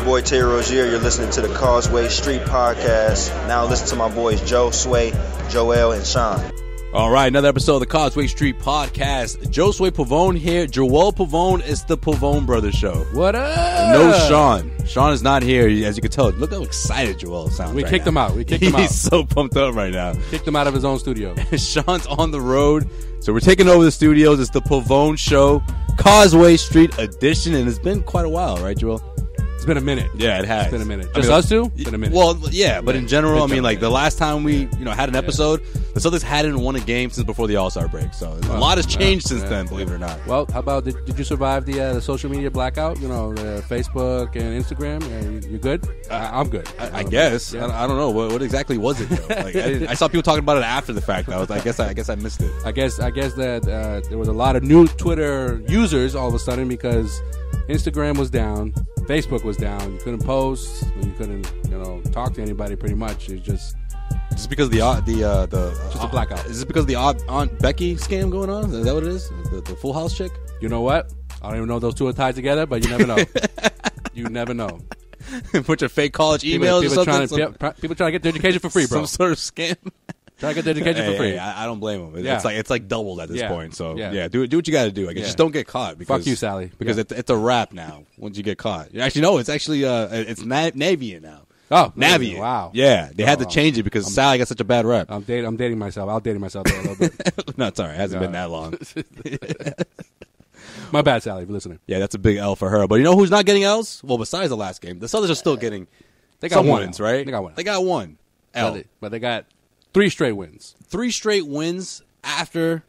boy Tay Rozier. You're listening to the Causeway Street Podcast. Now listen to my boys Joe, Sway, Joel, and Sean. All right, another episode of the Causeway Street Podcast. Joe Sway Pavone here. Joel Pavone is the Pavone Brothers Show. What up? No Sean. Sean is not here, as you can tell. Look how excited Joel sounds. We kicked him out. He's so pumped up right now. Kicked him out of his own studio. Sean's on the road, so we're taking over the studios. It's the Pavone Show, Causeway Street edition, and it's been quite a while, right, Joel? It's been a minute. Yeah, it has. It's been a minute. Just us two? It's been a minute. Well, yeah, but in general, I mean, like the last time we, had an episode, the Celtics hadn't won a game since before the All-Star break. So a lot has changed since then, believe it or not. Well, how about did you survive the social media blackout? The Facebook and Instagram. You good? I'm good. I guess. Yeah. I don't know what exactly was it though. Like, I saw people talking about it after the fact. I guess I missed it. I guess that there was a lot of new Twitter users all of a sudden because Instagram was down. Facebook was down. You couldn't post. You couldn't, talk to anybody. Pretty much, it's just because just a blackout. Is it because of the Aunt Becky scam going on? Is that what it is? The Full House chick? You know what? I don't even know if those two are tied together, but you never know. You never know. Put your fake college emails or something. People trying to get their education for free, bro. Some sort of scam. Try to get the education for free. I don't blame them. Yeah. It's like doubled at this point. So yeah, do what you got to do. I guess just don't get caught. Because, fuck you, Sally. Because it's a wrap now. Once you get caught, actually no, it's actually it's Navian now. Oh, Navian. Wow. Yeah, they had to change it because Sally got such a bad rep. I'm dating myself. I'll dating myself there a little bit. No, it's all right. It hasn't been that long. My bad, Sally. If you're listening. Yeah, that's a big L for her. But you know who's not getting L's? Well, besides the last game, the Celtics are still getting. They got one wins, right? They got one L. But they got 3 straight wins. 3 straight wins after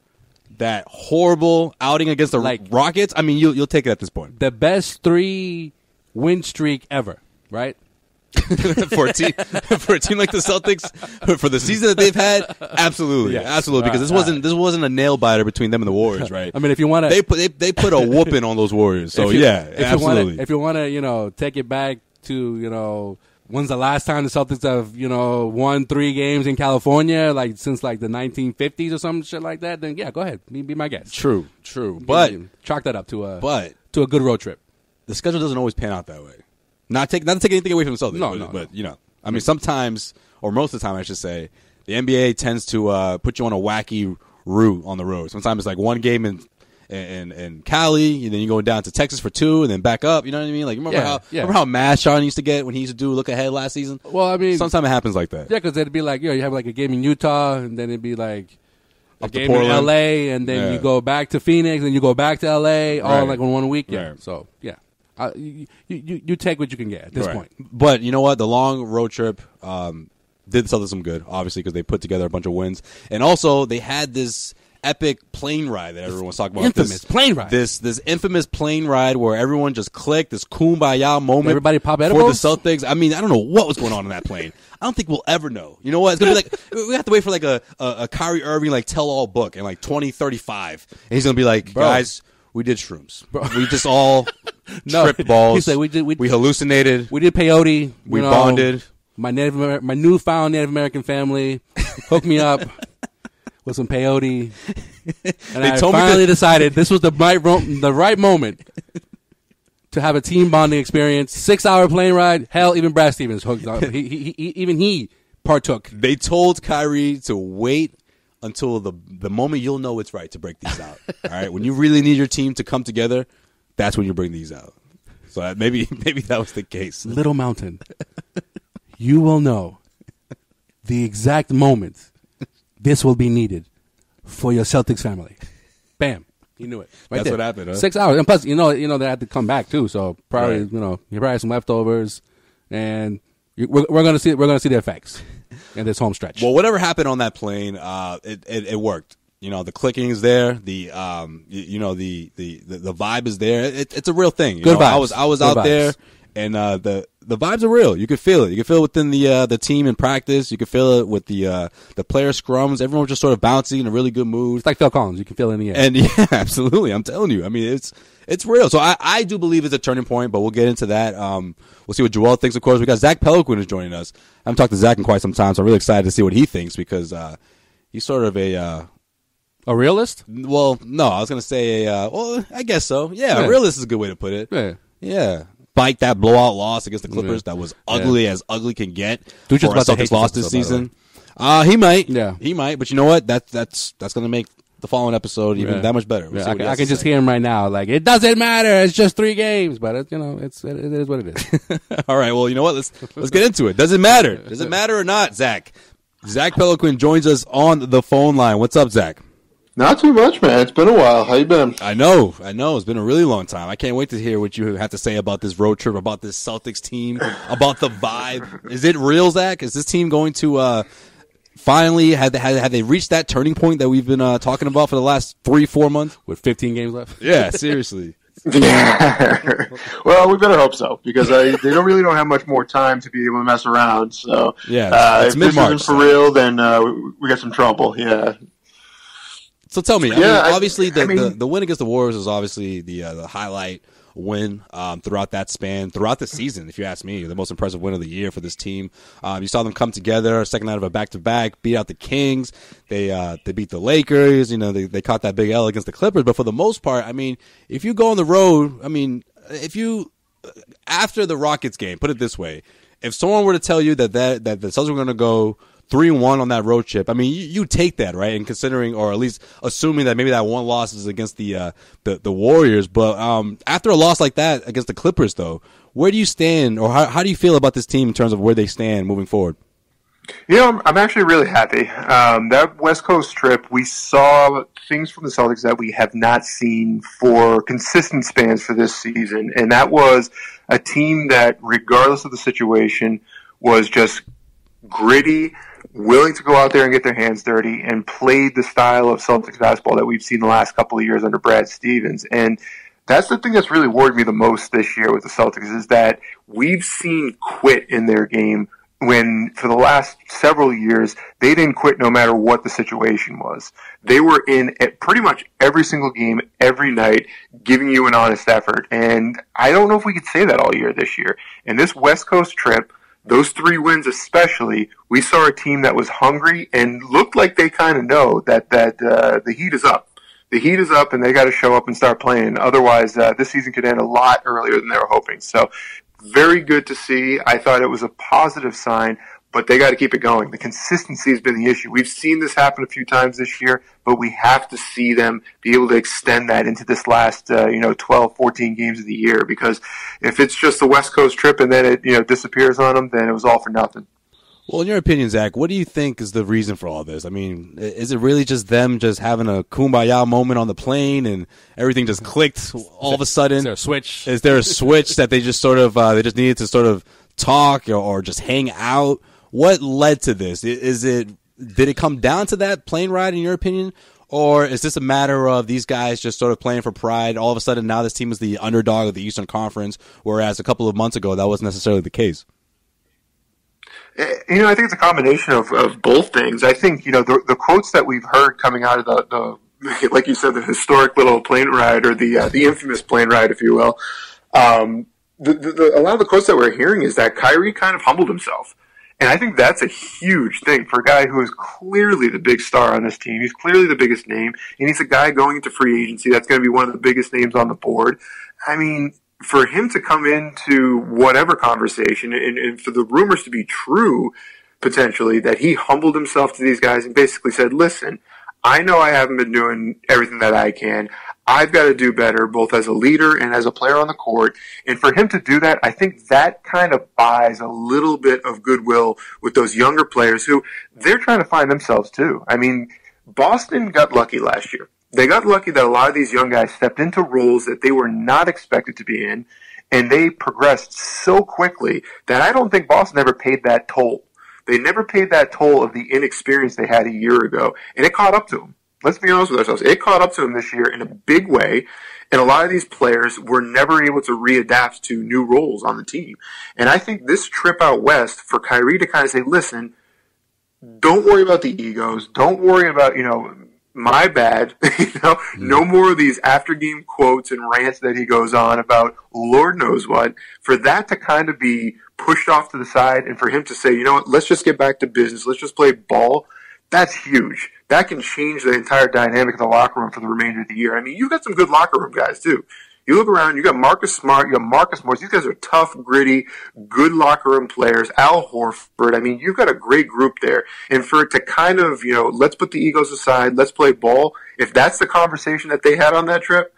that horrible outing against the Rockets. I mean, you'll take it at this point. The best 3-win streak ever, right? for a team like the Celtics, for the season that they've had, absolutely, yes. Absolutely, because this wasn't a nail biter between them and the Warriors, right? I mean, if you want to, they put a whooping on those Warriors. So absolutely. If you want to, take it back to when's the last time the Celtics have, won 3 games in California, since the 1950s or some shit like that, then yeah, go ahead. Be my guest. True. But chalk that up to a good road trip. The schedule doesn't always pan out that way. Not to take anything away from the Celtics. But I mean, sometimes, or most of the time, I should say, the NBA tends to put you on a wacky route on the road. Sometimes it's like one game in Cali, and then you go down to Texas for 2, and then back up. You know what I mean? Like, remember how mad Sean used to get when he used to do look ahead last season? Well, I mean, sometimes it happens like that. Yeah, because it'd be like, you have a game in Utah, and then it'd be like a game Portland. in LA, and then you go back to Phoenix, and you go back to LA, all in 1 week. Yeah. Right. So yeah. You take what you can get at this point. But you know what? The long road trip did the Celtics some good, obviously, because they put together a bunch of wins. And also, they had this epic plane ride that everyone was talking about. Plane ride. This infamous plane ride where everyone just clicked, this kumbaya moment. Everybody pop for edibles? the Celtics. I mean, I don't know what was going on in that plane. I don't think we'll ever know. You know what? It's going to be we have to wait for a Kyrie Irving tell-all book in 2035. And he's going to be like, guys, we did shrooms. We just all tripped balls. He said we hallucinated. We did peyote. We bonded. My newfound Native American family hooked me up with some peyote, and I finally decided this was the right moment to have a team bonding experience. 6-hour plane ride. Hell, even Brad Stevens hooked up. He partook. They told Kyrie to wait until the moment you'll know it's right to break these out. All right, when you really need your team to come together, that's when you bring these out. So maybe that was the case. Little Mountain, you will know the exact moment this will be needed for your Celtics family. Bam, you knew it. That's there. What happened. Huh? 6 hours, and plus, they had to come back too. So probably, you probably had some leftovers, and we're gonna see the effects in this home stretch. Well, whatever happened on that plane, it worked. The clicking is there. The the vibe is there. It's a real thing. Good vibes. I was out there, and the vibes are real. You could feel it. You could feel it within the team in practice. You could feel it with the player scrums. Everyone was just sort of bouncy in a really good mood. It's like Phil Collins. You can feel it in the air. And yeah, absolutely. I'm telling you. I mean, it's real. So I do believe it's a turning point, but we'll get into that. We'll see what Joel thinks. Of course, we got Zach Peloquin is joining us. I haven't talked to Zach in quite some time, so I'm really excited to see what he thinks because he's sort of a realist. Well, no, I was going to say well, I guess so. Yeah, a realist is a good way to put it. Yeah. Yeah. despite that blowout loss against the Clippers that was ugly as ugly can get for a Celtics loss this season. He might. Yeah. He might. But you know what? That's going to make the following episode even that much better. I can just hear him right now. Like, it doesn't matter. It's just 3 games. But, it is what it is. All right. Well, you know what? Let's get into it. Does it matter? Does it matter or not, Zach? Zach Peloquin joins us on the phone line. What's up, Zach? Not too much, man. It's been a while. How you been? I know. It's been a really long time. I can't wait to hear what you have to say about this road trip, about this Celtics team, about the vibe. Is it real, Zach? Is this team going to finally have they reached that turning point that we've been talking about for the last 3-4 months with 15 games left? Yeah, seriously. Yeah. Well, we better hope so because they don't have much more time to be able to mess around. So yeah, it's if this isn't for real, then we got some trouble. Yeah. So tell me, obviously the win against the Warriors was obviously the highlight win throughout that span, throughout the season, if you ask me, the most impressive win of the year for this team. You saw them come together, second night of a back-to-back, beat out the Kings. They beat the Lakers. They caught that big L against the Clippers. But for the most part, if you go on the road, after the Rockets game, put it this way, if someone were to tell you that the Celtics were going to go 3-1 on that road trip, you take that, right? And considering, or at least assuming that maybe that one loss is against the Warriors. But after a loss like that against the Clippers, though, where do you stand, or how do you feel about this team in terms of where they stand moving forward? I'm actually really happy. That West Coast trip, we saw things from the Celtics that we have not seen for consistent spans for this season. And that was a team that, regardless of the situation, was just gritty, willing to go out there and get their hands dirty, and played the style of Celtics basketball that we've seen the last couple of years under Brad Stevens. And that's the thing that's really worried me the most this year with the Celtics, is that we've seen quit in their game when, for the last several years, they didn't quit no matter what the situation was. They were in at pretty much every single game, every night, giving you an honest effort. And I don't know if we could say that all year this year. And this West Coast trip, those 3 wins especially, we saw a team that was hungry and looked like they kind of know that the heat is up. The heat is up and they got to show up and start playing. Otherwise, this season could end a lot earlier than they were hoping. So very good to see. I thought it was a positive sign, but they got to keep it going. The consistency has been the issue. We've seen this happen a few times this year, but we have to see them be able to extend that into this last 12, 14 games of the year, because if it's just the West Coast trip and then it disappears on them, then it was all for nothing. Well, in your opinion, Zach, what do you think is the reason for all this? Is it really just them just having a kumbaya moment on the plane and everything just clicked all of a sudden? Is there a switch? Is there a switch that they just sort of they just needed to sort of talk or just hang out? What led to this? Did it come down to that plane ride, in your opinion? Or is this a matter of these guys just sort of playing for pride? All of a sudden, now this team is the underdog of the Eastern Conference, whereas a couple of months ago, that wasn't necessarily the case. I think it's a combination of both things. I think, the quotes that we've heard coming out of the like you said, the historic little plane ride, or the infamous plane ride, if you will. A lot of the quotes that we're hearing is that Kyrie kind of humbled himself. And I think that's a huge thing for a guy who is clearly the big star on this team. He's clearly the biggest name, and he's a guy going into free agency that's going to be one of the biggest names on the board. For him to come into whatever conversation, and for the rumors to be true, potentially, that he humbled himself to these guys and basically said, listen, I know I haven't been doing everything that I can. I've got to do better, both as a leader and as a player on the court. And for him to do that, I think that kind of buys a little bit of goodwill with those younger players who they're trying to find themselves too. Boston got lucky last year. They got lucky that a lot of these young guys stepped into roles that they were not expected to be in, and they progressed so quickly that I don't think Boston ever paid that toll. They never paid that toll of the inexperience they had a year ago, and it caught up to them. Let's be honest with ourselves. It caught up to them this year in a big way, and a lot of these players were never able to readapt to new roles on the team. And I think this trip out west, for Kyrie to kind of say, listen, don't worry about the egos. Don't worry about, my bad. No more of these after game quotes and rants that he goes on about Lord knows what. For that to kind of be pushed off to the side, and for him to say, let's just get back to business. Let's just play ball. That's huge. That can change the entire dynamic of the locker room for the remainder of the year. You've got some good locker room guys too. You look around, you got Marcus Smart, you got Marcus Morris. These guys are tough, gritty, good locker room players. Al Horford. I mean, you've got a great group there. And for it to kind of, let's put the egos aside, let's play ball. If that's the conversation that they had on that trip,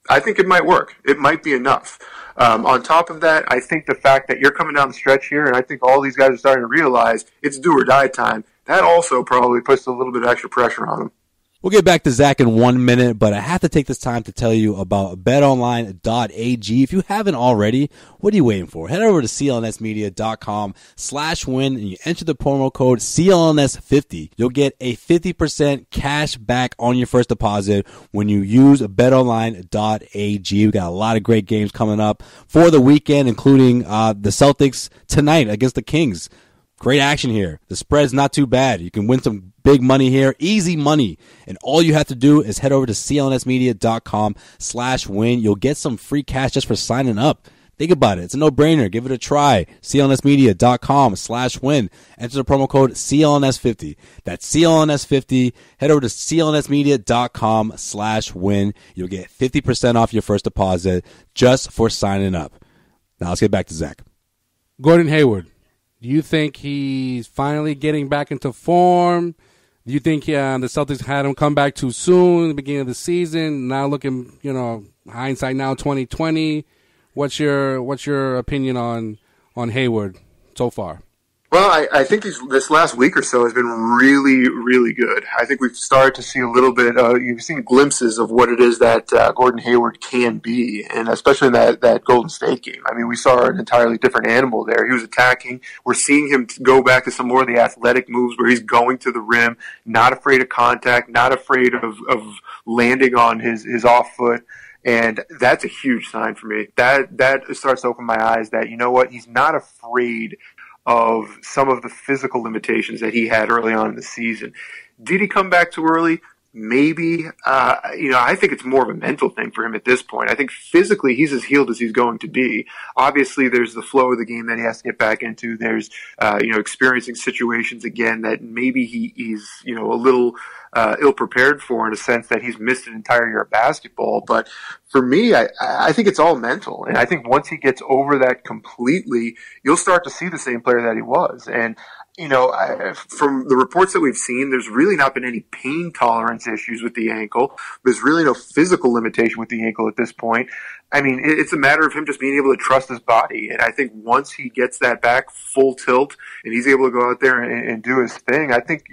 I think it might work. It might be enough. On top of that, I think the fact that you're coming down the stretch here, and I think all these guys are starting to realize it's do or die time, that also probably puts a little bit of extra pressure on them. We'll get back to Zach in 1 minute, but I have to take this time to tell you about betonline.ag. If you haven't already, what are you waiting for? Head over to clnsmedia.com/win and you enter the promo code CLNS50. You'll get a 50% cash back on your first deposit when you use betonline.ag. We got a lot of great games coming up for the weekend, including the Celtics tonight against the Kings. Great action here. The spread's not too bad. You can win some big money here, easy money. And all you have to do is head over to clnsmedia.com/win. You'll get some free cash just for signing up. Think about it. It's a no-brainer. Give it a try. clnsmedia.com/win. Enter the promo code CLNS50. That's CLNS50. Head over to clnsmedia.com/win. You'll get 50% off your first deposit just for signing up. Now let's get back to Zach. Gordon Hayward. Do you think he's finally getting back into form? Do you think the Celtics had him come back too soon at the beginning of the season? Now looking, hindsight now 2020. What's your opinion on Hayward so far? Well, I think this last week or so has been really, really good. I think we've started to see a little bit, you've seen glimpses of what it is that Gordon Hayward can be, and especially in that Golden State game. I mean, we saw an entirely different animal there. He was attacking. We're seeing him go back to some more of the athletic moves where he's going to the rim, not afraid of contact, not afraid of landing on his off foot. And that's a huge sign for me. That starts to open my eyes that, you know what, he's not afraid of some of the physical limitations that he had early on in the season. Did he come back too early? Maybe. I think it's more of a mental thing for him at this point. I think physically he's as healed as he's going to be. Obviously, there's the flow of the game that he has to get back into. There's, experiencing situations again that maybe he's, a little ill-prepared for, in a sense that he's missed an entire year of basketball. But for me, I think it's all mental. And I think once he gets over that completely, you'll start to see the same player that he was. And, from the reports that we've seen, there's really not been any pain tolerance issues with the ankle. There's really no physical limitation with the ankle at this point. I mean, it's a matter of him just being able to trust his body. And I think once he gets that back full tilt and he's able to go out there and do his thing, I think,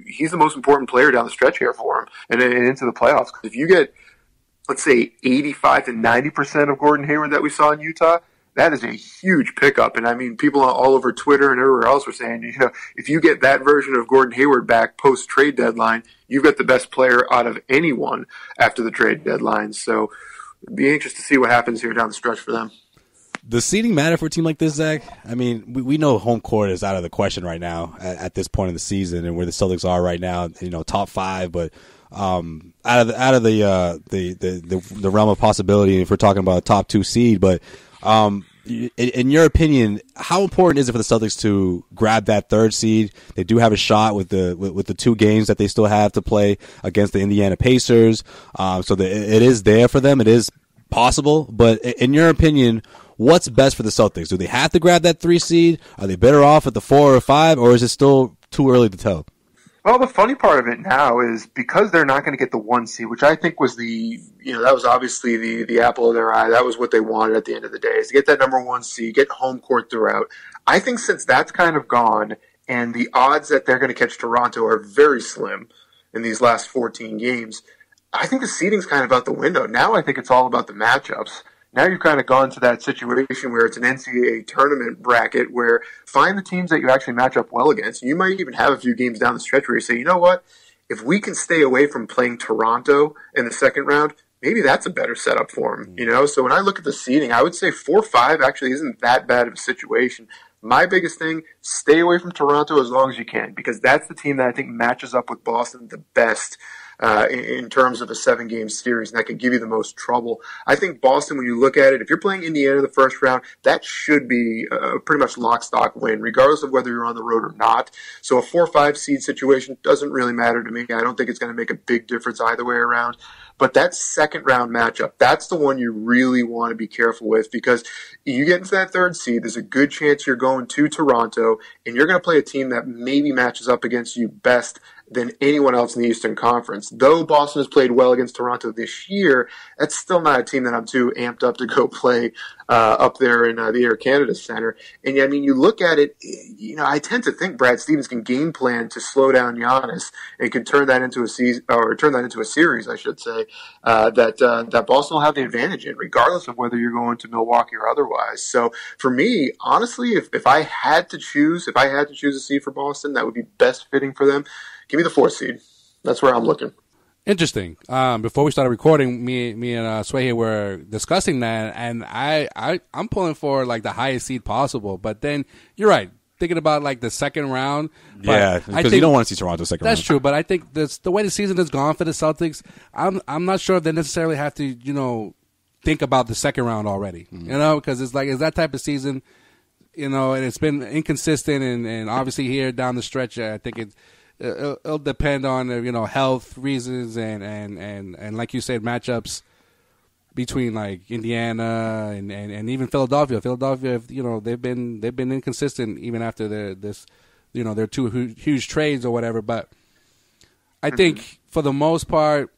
he's the most important player down the stretch here for him and into the playoffs. Because if you get, let's say, 85 to 90% of Gordon Hayward that we saw in Utah, that is a huge pickup. And I mean, people all over Twitter and everywhere else were saying, if you get that version of Gordon Hayward back post-trade deadline, you've got the best player out of anyone after the trade deadline. So be anxious to see what happens here down the stretch for them. Does seeding matter for a team like this, Zach? I mean, we know home court is out of the question right now at this point in the season, and where the Celtics are right now, top 5, but out of the realm of possibility if we're talking about a top 2 seed. But in your opinion, how important is it for the Celtics to grab that 3rd seed? They do have a shot with the 2 games that they still have to play against the Indiana Pacers, so it is there for them. It is possible. But in your opinion, what's best for the Celtics? Do they have to grab that 3 seed? Are they better off at the 4 or 5, or is it still too early to tell? Well, the funny part of it now is because they're not going to get the 1 seed, which I think was that was obviously the apple of their eye. That was what they wanted at the end of the day, is to get that number 1 seed, get home court throughout. I think since that's kind of gone and the odds that they're going to catch Toronto are very slim in these last 14 games, I think the seeding's kind of out the window. Now I think it's all about the matchups. Now you've kind of gone to that situation where it's an NCAA tournament bracket where find the teams that you actually match up well against. You might even have a few games down the stretch where you say, you know what, if we can stay away from playing Toronto in the second round, maybe that's a better setup for them. So when I look at the seeding, I would say 4-5 actually isn't that bad of a situation. My biggest thing, stay away from Toronto as long as you can, because that's the team that I think matches up with Boston the best in terms of a 7-game series, and that could give you the most trouble. I think Boston, when you look at it, if you're playing Indiana in the first round, that should be a pretty much lock-stock win, regardless of whether you're on the road or not. So a 4-5 seed situation doesn't really matter to me. I don't think it's going to make a big difference either way around. But that second round matchup, that's the one you really want to be careful with, because you get into that third seed, there's a good chance you're going to Toronto, and you're going to play a team that maybe matches up against you best than anyone else in the Eastern Conference. Though Boston has played well against Toronto this year, that's still not a team that I'm too amped up to go play up there in the Air Canada Center. And I mean, you look at it, I tend to think Brad Stevens can game plan to slow down Giannis and can turn that into a season, or turn that into a series, I should say, that Boston will have the advantage in, regardless of whether you're going to Milwaukee or otherwise. So for me, honestly, if I had to choose a seed for Boston that would be best fitting for them, give me the 4th seed. That's where I'm looking. Interesting. Before we started recording, me and Sway here were discussing that, and I'm pulling for like the highest seed possible. But then you're right, thinking about like the second round. Yeah, because you don't want to see Toronto second round. That's true, but I think the way the season has gone for the Celtics, I'm not sure if they necessarily have to think about the second round already. Because it's that type of season. And it's been inconsistent, and obviously here down the stretch, I think it'll depend on health reasons and like you said, matchups between like Indiana and even Philadelphia. Philadelphia, they've been inconsistent even after their two huge trades or whatever. But I think for the most part,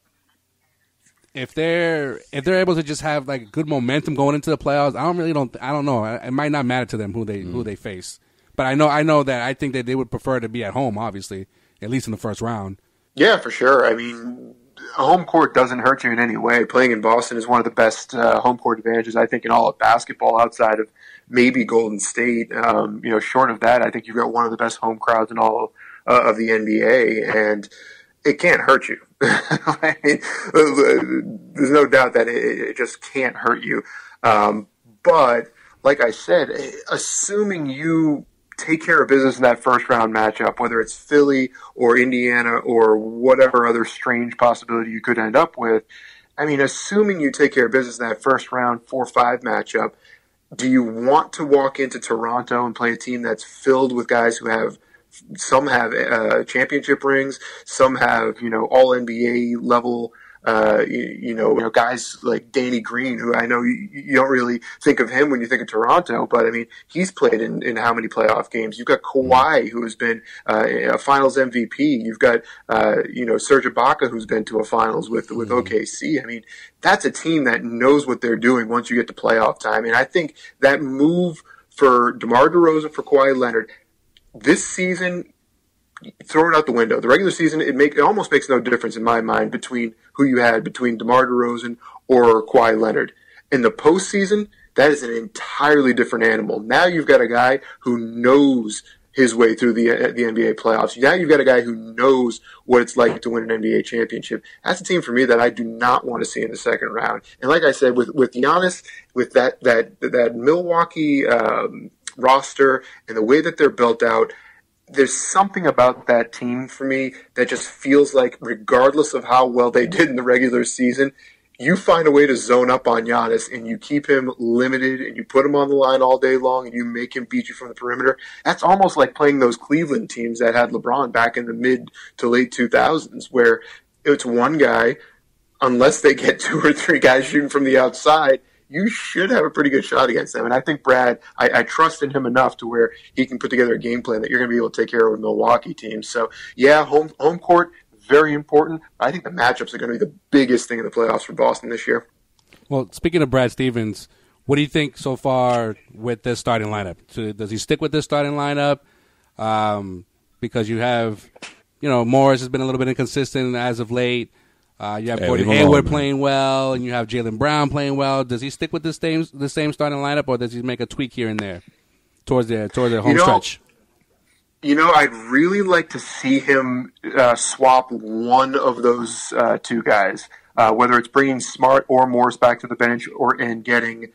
if they're able to just have like good momentum going into the playoffs, I don't know. It might not matter to them who they face. But I know that I think that they would prefer to be at home, obviously, at least in the first round. Yeah, for sure. I mean, home court doesn't hurt you in any way. Playing in Boston is one of the best home court advantages, I think, in all of basketball, outside of maybe Golden State. Short of that, I think you've got one of the best home crowds in all of the NBA, and it can't hurt you. I mean, there's no doubt that it just can't hurt you. But like I said, assuming you take care of business in that first round matchup, whether it's Philly or Indiana or whatever other strange possibility you could end up with, I mean, assuming you take care of business in that first round 4-5 matchup, do you want to walk into Toronto and play a team that's filled with guys who some have championship rings, some have all NBA level guys like Danny Green, who I know you don't really think of him when you think of Toronto, but I mean, he's played in how many playoff games? You've got Kawhi, who has been a Finals MVP. You've got Serge Ibaka, who's been to a Finals with OKC. I mean, that's a team that knows what they're doing once you get to playoff time. And I think that move for DeMar DeRozan, for Kawhi Leonard, this season, throw it out the window. The regular season, it almost makes no difference in my mind between who you had between DeMar DeRozan or Kawhi Leonard. In the postseason, that is an entirely different animal. Now you've got a guy who knows his way through the NBA playoffs. Now you've got a guy who knows what it's like to win an NBA championship. That's a team for me that I do not want to see in the second round. And like I said, with Giannis, with that Milwaukee roster and the way that they're built out, there's something about that team for me that just feels like, regardless of how well they did in the regular season, you find a way to zone up on Giannis and you keep him limited and you put him on the line all day long and you make him beat you from the perimeter. That's almost like playing those Cleveland teams that had LeBron back in the mid to late 2000s, where it's one guy, unless they get 2 or 3 guys shooting from the outside, you should have a pretty good shot against them. And I think Brad, I trust in him enough to where he can put together a game plan that you're going to be able to take care of with Milwaukee teams. So, yeah, home court, very important. I think the matchups are going to be the biggest thing in the playoffs for Boston this year. Well, speaking of Brad Stevens, what do you think so far with this starting lineup? So does he stick with this starting lineup? Because you have, Morris has been a little bit inconsistent as of late. You have Gordon Hayward playing well, and you have Jaylen Brown playing well. Does he stick with the same starting lineup, or does he make a tweak here and there towards the home stretch? I'd really like to see him swap one of those 2 guys, whether it's bringing Smart or Morris back to the bench, and getting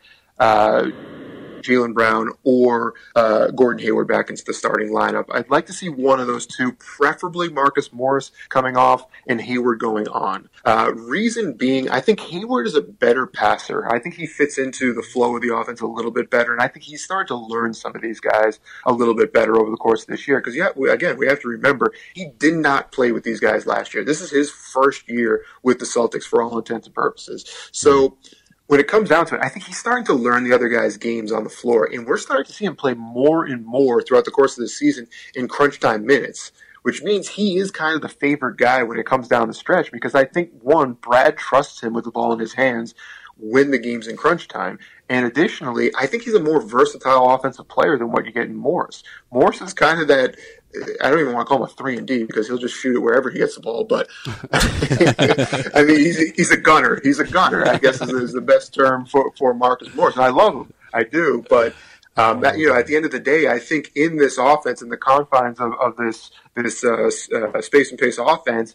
Jaylen Brown or Gordon Hayward back into the starting lineup. I'd like to see one of those two, preferably Marcus Morris coming off and Hayward going on. Reason being, I think Hayward is a better passer. I think he fits into the flow of the offense a little bit better, and I think he's starting to learn some of these guys a little bit better over the course of this year. Because, again, we have to remember, he did not play with these guys last year. This is his first year with the Celtics for all intents and purposes. So when it comes down to it, I think he's starting to learn the other guys' games on the floor, and we're starting to see him play more and more throughout the course of the season in crunch time minutes, which means he is kind of the favored guy when it comes down the stretch, because I think, one, Brad trusts him with the ball in his hands when the game's in crunch time. And additionally, I think he's a more versatile offensive player than what you get in Morris. Morris is kind of that, I don't even want to call him a 3-and-D because he'll just shoot it wherever he gets the ball. But I mean, he's a gunner. He's a gunner, I guess is the best term for Marcus Morris. And I love him. I do. But at the end of the day, I think in this offense, in the confines of this space and pace offense,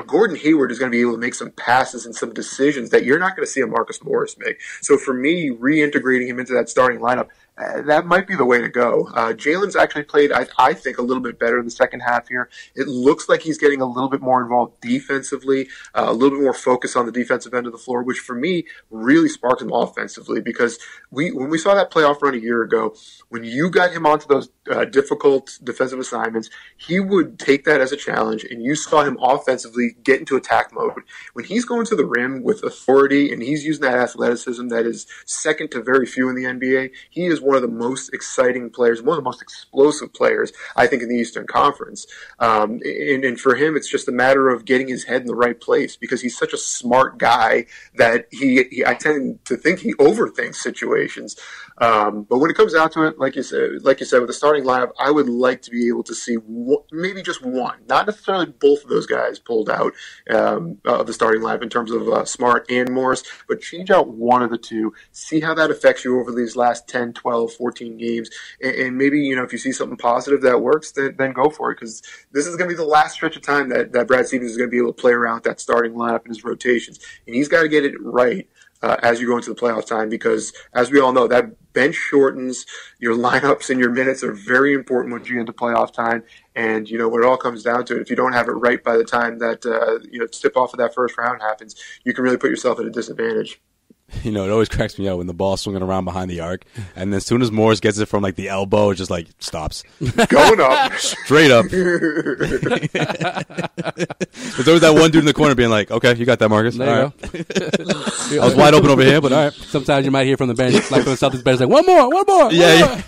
Gordon Hayward is going to be able to make some passes and some decisions that you're not going to see a Marcus Morris make. So for me, reintegrating him into that starting lineup, that might be the way to go. Jalen's actually played, I think, a little bit better in the second half here. It looks like he's getting a little bit more involved defensively, a little bit more focus on the defensive end of the floor, which for me really sparked him offensively, because when we saw that playoff run a year ago, when you got him onto those difficult defensive assignments, he would take that as a challenge, and you saw him offensively get into attack mode. When he's going to the rim with authority and he's using that athleticism that is second to very few in the NBA, he is one of the most exciting players, one of the most explosive players, I think, in the Eastern Conference. And for him, it's just a matter of getting his head in the right place, because he's such a smart guy that I tend to think he overthinks situations. But when it comes down to it, like you said, with the starting lineup, I would like to be able to see maybe just one, not necessarily both of those guys pulled out of the starting lineup in terms of Smart and Morris, but change out one of the two, see how that affects you over these last 10, 12, 14 games, and maybe, if you see something positive that works, then go for it, because this is going to be the last stretch of time that Brad Stevens is going to be able to play around with that starting lineup and his rotations, and he's got to get it right as you go into the playoff time, because as we all know, that bench shortens. Your lineups and your minutes are very important when you get into playoff time. And, when it all comes down to it, if you don't have it right by the time that, tip off of that first round happens, you can really put yourself at a disadvantage. It always cracks me out when the ball's swinging around behind the arc, and then as soon as Morris gets it from the elbow, it just stops. Going up. Straight up. There's always that one dude in the corner being like, okay, you got that, Marcus. There all right. I was wide open over here, but all right. Sometimes you might hear from the bench, like from the Celtics bench, like, one more. Yeah.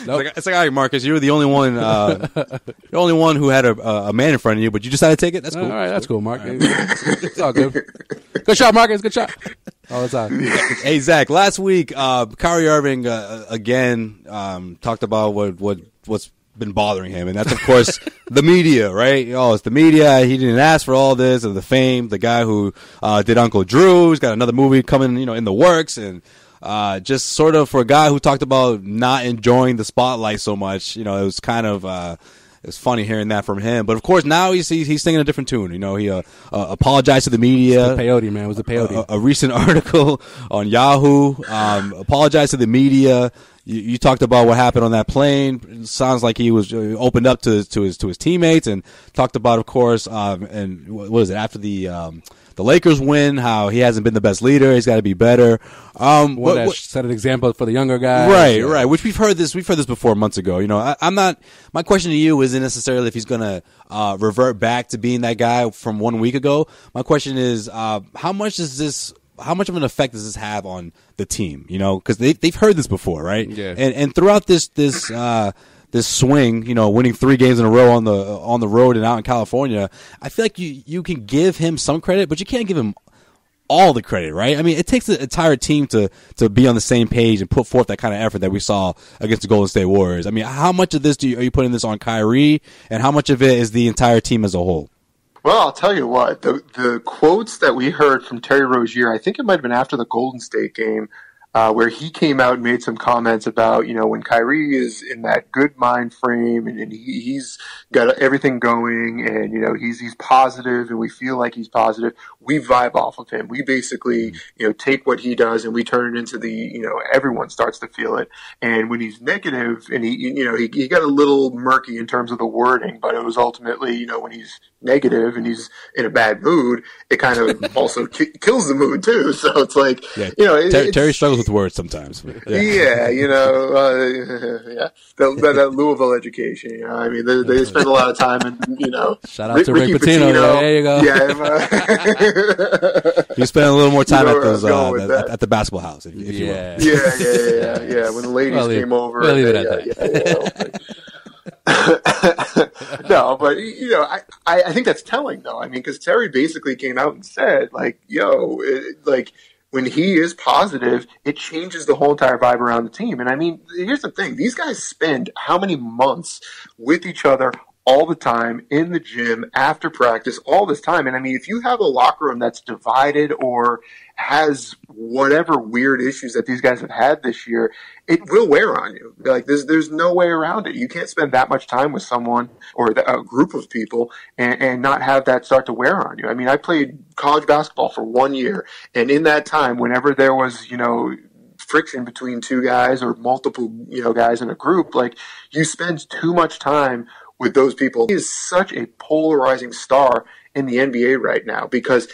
Nope. It's like, all right, Marcus, you were the only one who had a man in front of you, but you decided to take it? That's cool. All right, that's cool, Mark. It's all good. Good shot, Marcus. Good shot. All the time. Hey, Zach, last week, Kyrie Irving, again, talked about what's been bothering him, and that's, of course, the media, right? It's the media. He didn't ask for all this, and the fame. The guy who did Uncle Drew, he's got another movie coming, in the works, and just sort of for a guy who talked about not enjoying the spotlight so much, it was kind of it's funny hearing that from him. But of course, now he's singing a different tune. He apologized to the media. It was the peyote, man. It was the peyote. A recent article on Yahoo apologized to the media. You talked about what happened on that plane. It sounds like he was opened up to his teammates, and talked about, of course, and what is it, after the Lakers win, how he hasn't been the best leader. He's got to be better. Set an example for the younger guys. Right. Which we've heard this before months ago. I'm not. My question to you isn't necessarily if he's going to revert back to being that guy from 1 week ago. My question is, how much of an effect does this have on the team? Because they've heard this before, right? Yeah. And throughout this swing, winning 3 games in a row on the road and out in California, I feel like you can give him some credit, but you can't give him all the credit, right? I mean, it takes the entire team to be on the same page and put forth that kind of effort that we saw against the Golden State Warriors. I mean, how much of this are you putting this on Kyrie, and how much of it is the entire team as a whole? Well, I'll tell you what, the quotes that we heard from Terry Rozier, I think it might have been after the Golden State game, where he came out and made some comments about, when Kyrie is in that good mind frame and he's got everything going and, he's positive and we feel like he's positive, we vibe off of him. We basically, take what he does and we turn it into everyone starts to feel it. And when he's negative and he got a little murky in terms of the wording, but it was ultimately, when he's negative and he's in a bad mood, it kind of also kills the mood too. So it's like, Terry struggles with words sometimes. Yeah, that Louisville education. They spend a lot of time in, Shout out to Rick Pitino. There you go. Yeah, you spend a little more time at those at the basketball house, if you will. Yeah. When the ladies came over, we'll leave it at that. No, but I think that's telling though. Because Terry basically came out and said, when he is positive, it changes the whole entire vibe around the team. And here's the thing: these guys spend how many months with each other all the time in the gym after practice, all this time. And if you have a locker room that's divided or has whatever weird issues that these guys have had this year, it will wear on you. There's no way around it. You can't spend that much time with someone or a group of people and not have that start to wear on you. I played college basketball for 1 year, and in that time, whenever there was, friction between two guys or multiple, guys in a group, you spend too much time with those people. He is such a polarizing star in the NBA right now because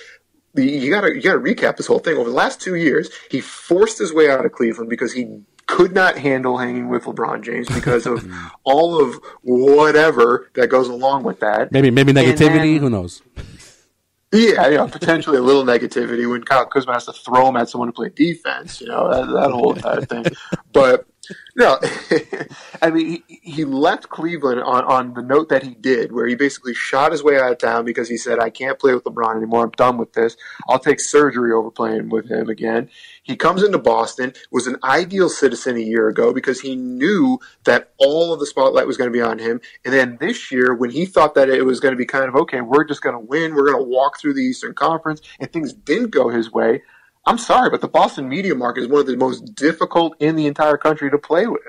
you got to recap this whole thing. Over the last 2 years, he forced his way out of Cleveland because he could not handle hanging with LeBron James because of all of whatever that goes along with that. Maybe negativity. Who knows? Yeah, potentially a little negativity when Kyle Kuzma has to throw him at someone to play defense. That whole entire thing. But no, he left Cleveland on the note that he did, where he basically shot his way out of town because he said, I can't play with LeBron anymore. I'm done with this. I'll take surgery over playing with him again. He comes into Boston, was an ideal citizen a year ago because he knew that all of the spotlight was going to be on him. And then this year, when he thought that it was going to be kind of, okay, we're just going to win, we're going to walk through the Eastern Conference, and things didn't go his way, I'm sorry, but the Boston media market is one of the most difficult in the entire country to play with.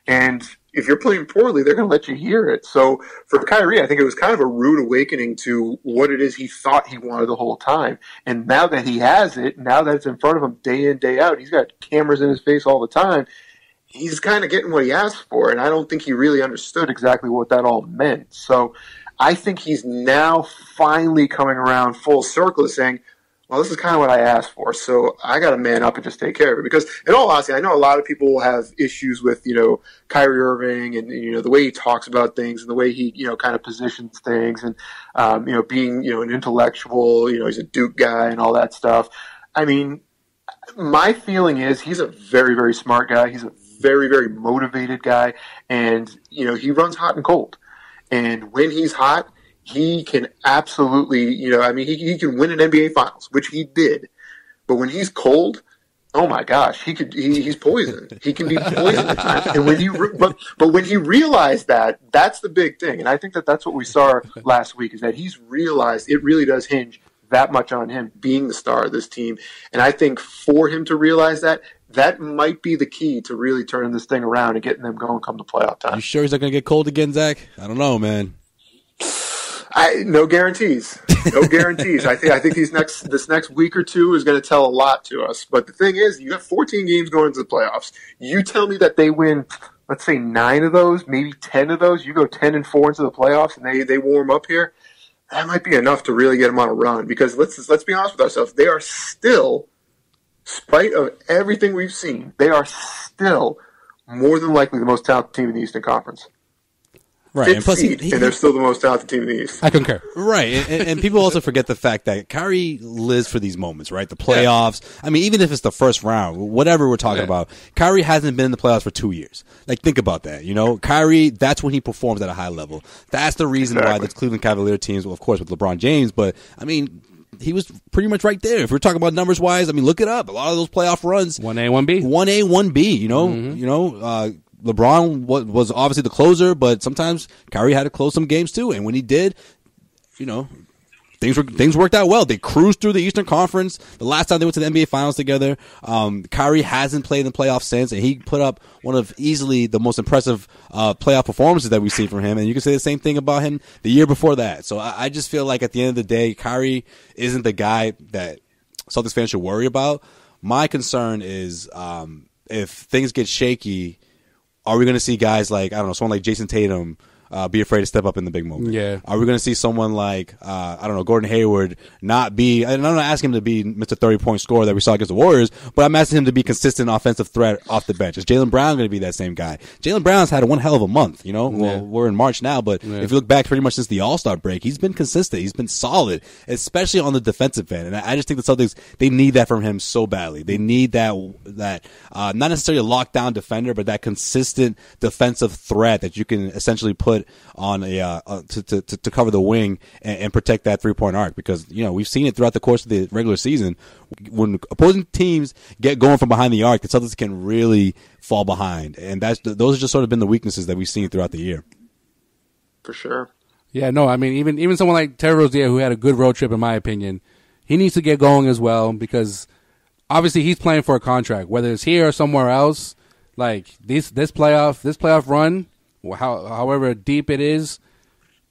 And if you're playing poorly, they're going to let you hear it. So for Kyrie, I think it was kind of a rude awakening to what it is he thought he wanted the whole time. And now that he has it, now that it's in front of him day in, day out, he's got cameras in his face all the time, he's kind of getting what he asked for. And I don't think he really understood exactly what that all meant. So I think he's now finally coming around full circle saying, well, this is kind of what I asked for, so I got to man up and just take care of it. Because, in all honesty, I know a lot of people have issues with, Kyrie Irving and, the way he talks about things and the way he, kind of positions things and, being, an intellectual, he's a Duke guy and all that stuff. My feeling is he's a very, very smart guy. He's a very, very motivated guy. And, he runs hot and cold. And when he's hot, he can absolutely, he can win an NBA Finals, which he did. But when he's cold, oh my gosh, he's poison. He can be poison at times. And but when he realized that, that's the big thing. And I think that's what we saw last week is that he's realized it really does hinge that much on him being the star of this team. And I think for him to realize that might be the key to really turning this thing around and getting them going come to playoff time. You sure he's not going to get cold again, Zach? I don't know, man. No guarantees. No guarantees. I think this next week or two is going to tell a lot to us. But the thing is, you got 14 games going into the playoffs. You tell me that they win, let's say 9 of those, maybe 10 of those. You go 10-4 into the playoffs, and they warm up here. That might be enough to really get them on a run. Because let's be honest with ourselves, they are still, spite of everything we've seen, they are still more than likely the most talented team in the Eastern Conference. Right, and plus and they're still the most talented team in the East. I concur. Right, and people also forget the fact that Kyrie lives for these moments, right? The playoffs. Yeah. Even if it's the first round, whatever we're talking about, Kyrie hasn't been in the playoffs for 2 years. Think about that. Kyrie, that's when he performs at a high level. That's the reason why the Cleveland Cavalier teams, well, of course, with LeBron James, but he was pretty much right there. If we're talking about numbers wise, look it up. A lot of those playoff runs, 1A, 1B, 1A, 1B. LeBron was obviously the closer, but sometimes Kyrie had to close some games too. And when he did, things worked out well. They cruised through the Eastern Conference. The last time they went to the NBA Finals together, Kyrie hasn't played in the playoffs since, and he put up one of easily the most impressive playoff performances that we've seen from him. And you can say the same thing about him the year before that. So I just feel like at the end of the day, Kyrie isn't the guy that Celtics fans should worry about. My concern is if things get shaky, are we going to see guys like, I don't know, someone like Jason Tatum be afraid to step up in the big moment? Yeah. Are we going to see someone like, I don't know, Gordon Hayward not be, and I'm not asking him to be Mr. 30-point scorer that we saw against the Warriors, but I'm asking him to be consistent offensive threat off the bench. Is Jaylen Brown going to be that same guy? Jaylen Brown's had one hell of a month, you know? Yeah. Well, we're in March now, but if you look back pretty much since the All-Star break, he's been consistent. He's been solid, especially on the defensive end. And I just think the Celtics, they need that from him so badly. They need that not necessarily a lockdown defender, but that consistent defensive threat that you can essentially put on a to cover the wing and protect that 3-point arc, because you know we've seen it throughout the course of the regular season. When opposing teams get going from behind the arc, the Celtics can really fall behind, and those have just sort of been the weaknesses that we've seen throughout the year. For sure. Yeah, no, I mean even someone like Terry Rozier, who had a good road trip in my opinion, he needs to get going as well, because obviously he's playing for a contract, whether it's here or somewhere else. Like this playoff run, however deep it is,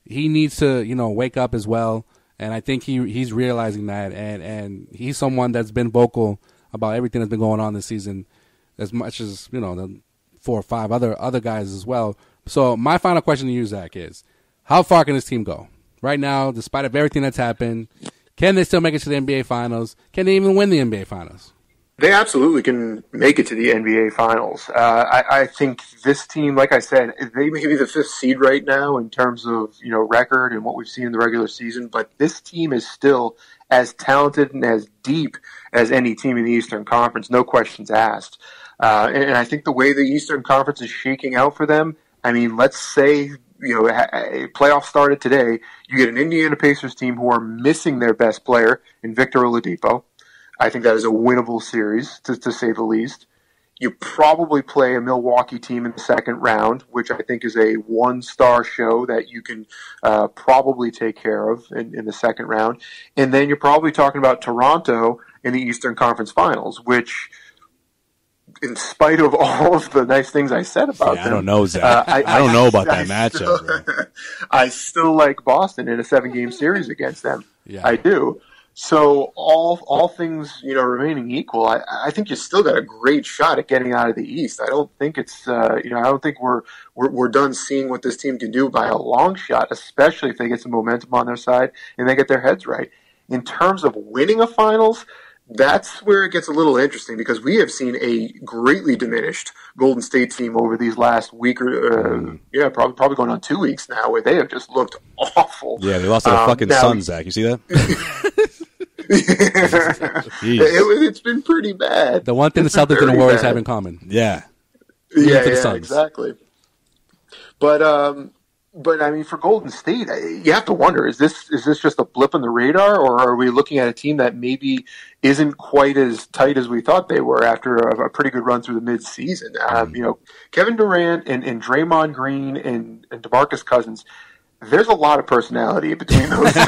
he needs to, wake up as well. And I think he's realizing that, and he's someone that's been vocal about everything that's been going on this season, as much as the 4 or 5 other guys as well. So my final question to you, Zach, is how far can this team go right now, despite of everything that's happened? Can they still make it to the NBA Finals? Can they even win the NBA Finals? They absolutely can make it to the NBA Finals. I think this team, like I said, they may be the 5th seed right now in terms of record and what we've seen in the regular season, but this team is still as talented and as deep as any team in the Eastern Conference, no questions asked. And I think the way the Eastern Conference is shaking out for them, I mean, let's say playoffs started today, you get an Indiana Pacers team who are missing their best player in Victor Oladipo. I think that is a winnable series, to say the least. You probably play a Milwaukee team in the second round, which I think is a 1-star show that you can probably take care of in the second round. And then you're probably talking about Toronto in the Eastern Conference Finals, which, in spite of all of the nice things I said about them, I don't know, Zach. I don't know about that matchup. I still like Boston in a 7-game series against them. Yeah. I do. So all things remaining equal, I think you still got a great shot at getting out of the East. I don't think it's I don't think we're done seeing what this team can do by a long shot, especially if they get some momentum on their side and they get their heads right. In terms of winning a finals, that's where it gets a little interesting, because we have seen a greatly diminished Golden State team over these last week or probably going on 2 weeks now, where they have just looked awful. Yeah, they lost to the fucking Suns, Zach. You see that? It's been pretty bad. The one thing the Celtics and the Warriors have in common. Yeah. Exactly. But I mean, for Golden State, you have to wonder: is this just a blip on the radar, or are we looking at a team that maybe isn't quite as tight as we thought they were after a pretty good run through the mid-season? Kevin Durant and Draymond Green and DeMarcus Cousins. There's a lot of personality between those two.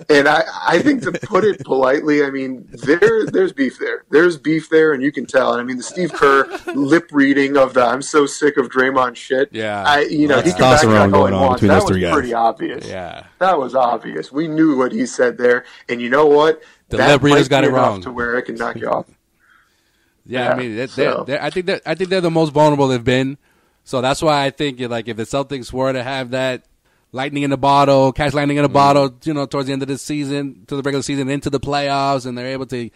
And I think, to put it politely, I mean, there's beef there. There's beef there, and you can tell. And I mean, the Steve Kerr lip reading of the "I'm so sick of Draymond" shit. Yeah, he can back it up going on. Between that those three guys. Pretty obvious. Yeah, that was obvious. We knew what he said there, and you know what? The lip readers got it wrong to where it can knock you off. I mean, I think they're the most vulnerable they've been. So that's why I think, like, if the Celtics were to have that lightning in the bottle, catch lightning in the bottle, towards the end of the season, to the regular season, into the playoffs, and they're able to,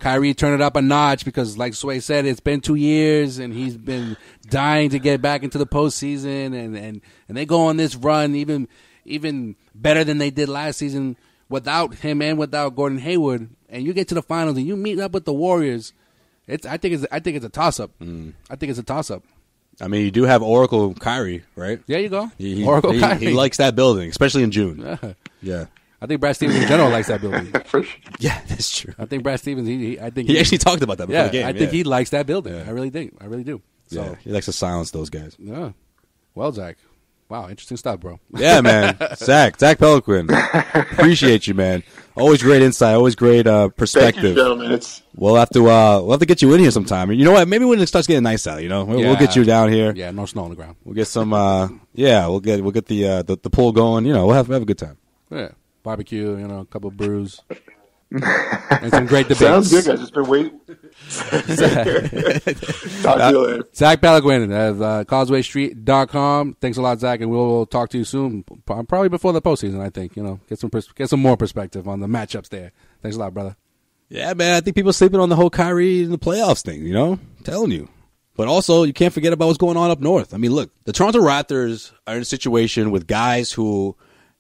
Kyrie turn it up a notch, because, like Sway said, it's been 2 years, and he's been dying to get back into the postseason, and they go on this run even better than they did last season without him and without Gordon Hayward, and you get to the finals and you meet up with the Warriors. I think it's a toss up. I think it's a toss up. I mean, you do have Oracle Kyrie, right? There you go. Oracle Kyrie. He likes that building, especially in June. Yeah. I think Brad Stevens in general likes that building. Yeah, that's true. I think Brad Stevens, he actually talked about that before the game. I think he likes that building. Yeah. I really do. So he likes to silence those guys. Yeah. Well, Zach, Wow, interesting stuff, bro. Yeah, man. Zach Peloquin. Appreciate you, man. Always great insight. Always great perspective. Thank you, gentlemen. We'll have to get you in here sometime. You know what? Maybe when it starts getting nice out, we'll get you down here. Yeah, no snow on the ground. We'll get some. We'll get the pool going. We'll have a good time. Yeah, barbecue. A couple of brews. And some great debates. Sounds good, guys. Just been waiting. Talk to you later. Zach Peloquin of CausewayStreet.com. Thanks a lot, Zach, and we'll talk to you soon. Probably before the postseason, I think. Get some more perspective on the matchups there. Thanks a lot, brother. Yeah, man. I think people are sleeping on the whole Kyrie in the playoffs thing. I'm telling you. But also, you can't forget about what's going on up north. I mean, look, the Toronto Raptors are in a situation with guys who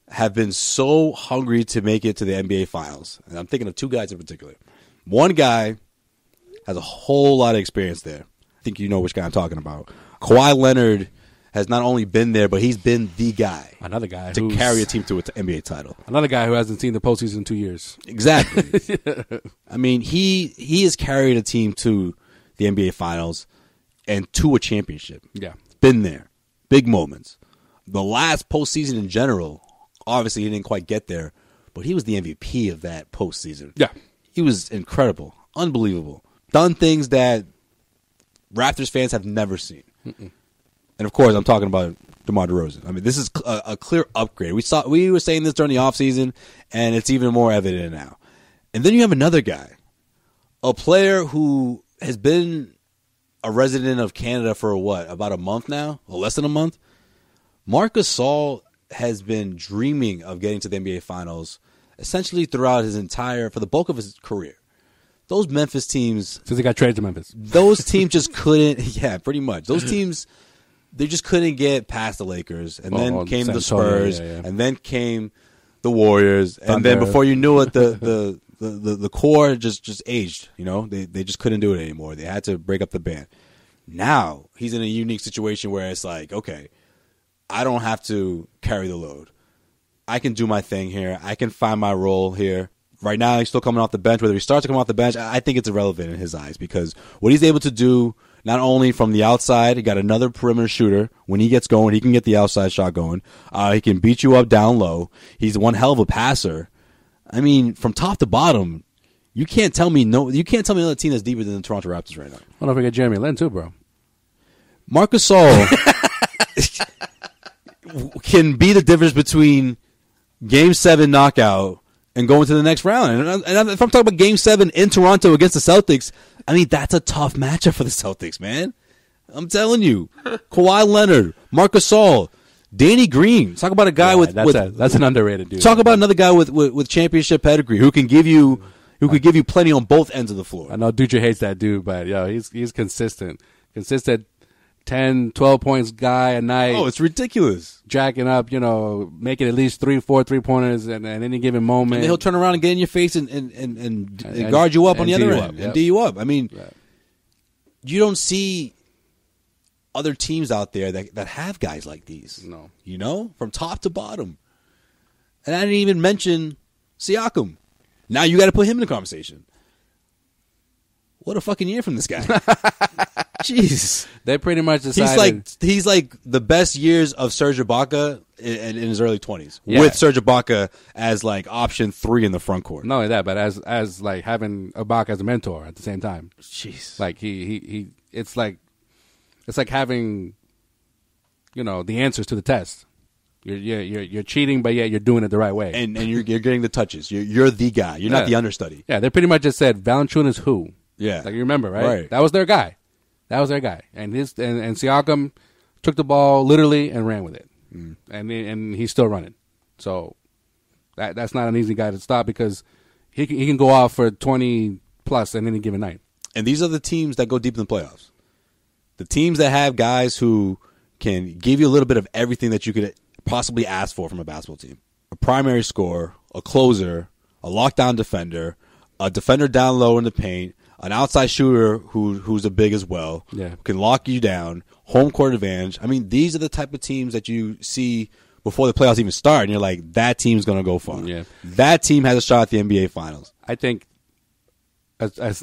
have been so hungry to make it to the NBA Finals. And I'm thinking of two guys in particular. One guy has a whole lot of experience there. I think you know which guy I'm talking about. Kawhi Leonard has not only been there, but he's been the guy. Another guy to carry a team to an NBA title. Another guy who hasn't seen the postseason in 2 years. Exactly. I mean, he has carried a team to the NBA Finals and to a championship. Yeah. Been there. Big moments. The last postseason in general, obviously, he didn't quite get there, but he was the MVP of that postseason. Yeah. He was incredible. Unbelievable. Done things that Raptors fans have never seen. Mm-mm. And, of course, I'm talking about DeMar DeRozan. I mean, this is a clear upgrade. We were saying this during the offseason, and it's even more evident now. And then you have another guy, a player who has been a resident of Canada for, about a month now? Or less than a month? Marc Gasol has been dreaming of getting to the NBA Finals essentially throughout for the bulk of his career. Those Memphis teams... Since he got traded to Memphis. Those teams just couldn't... Yeah, pretty much. Those teams, they just couldn't get past the Lakers. And then came the Spurs. And then came the Warriors. Thunder. And then before you knew it, the core just aged. They just couldn't do it anymore. They had to break up the band. Now, he's in a unique situation where it's like, okay, I don't have to carry the load. I can do my thing here. I can find my role here. Right now, he's still coming off the bench. Whether he starts to come off the bench, I think it's irrelevant in his eyes because what he's able to do, not only from the outside, he got another perimeter shooter. When he gets going, he can get the outside shot going. He can beat you up down low. He's one hell of a passer. I mean, from top to bottom, you can't tell me another team that's deeper than the Toronto Raptors right now. Well, don't forget Jeremy Lin too, bro. Marc Gasol can be the difference between Game 7 knockout and going to the next round. And if I'm talking about Game 7 in Toronto against the Celtics, I mean, that's a tough matchup for the Celtics, man. I'm telling you. Kawhi Leonard, Marc Gasol, Danny Green. Talk about a guy that's an underrated dude. Talk about another guy with championship pedigree who can give you plenty on both ends of the floor. I know Dutra hates that dude, but he's consistent. Consistent 10, 12 points guy a night. Oh, it's ridiculous. Jacking up, making at least 3-4 3-pointers at any given moment. And he'll turn around and get in your face and guard you up on the other end and D you up. I mean, you don't see other teams out there that have guys like these. No. From top to bottom. And I didn't even mention Siakam. Now you got to put him in the conversation. What a fucking year from this guy. Jeez. They pretty much decided. He's like the best years of Serge Ibaka in his early 20s. Yeah. With Serge Ibaka as like option 3 in the front court. Not only that, but as like having Ibaka as a mentor at the same time. Jeez. Like he it's like having the answers to the test. You're cheating, but you're doing it the right way. And you're getting the touches. You're the guy. You're not the understudy. Yeah, they pretty much just said Valanciunas who. Yeah. Like you remember, right? That was their guy. And Siakam took the ball literally and ran with it. Mm. And he's still running. So that's not an easy guy to stop because he can go off for 20 plus in any given night. And these are the teams that go deep in the playoffs. The teams that have guys who can give you a little bit of everything that you could possibly ask for from a basketball team. A primary scorer, a closer, a lockdown defender, a defender down low in the paint, an outside shooter who's a big as well, can lock you down, home court advantage. I mean, these are the type of teams that you see before the playoffs even start, and you're like, that team's going to go far. Yeah. That team has a shot at the NBA Finals. I think as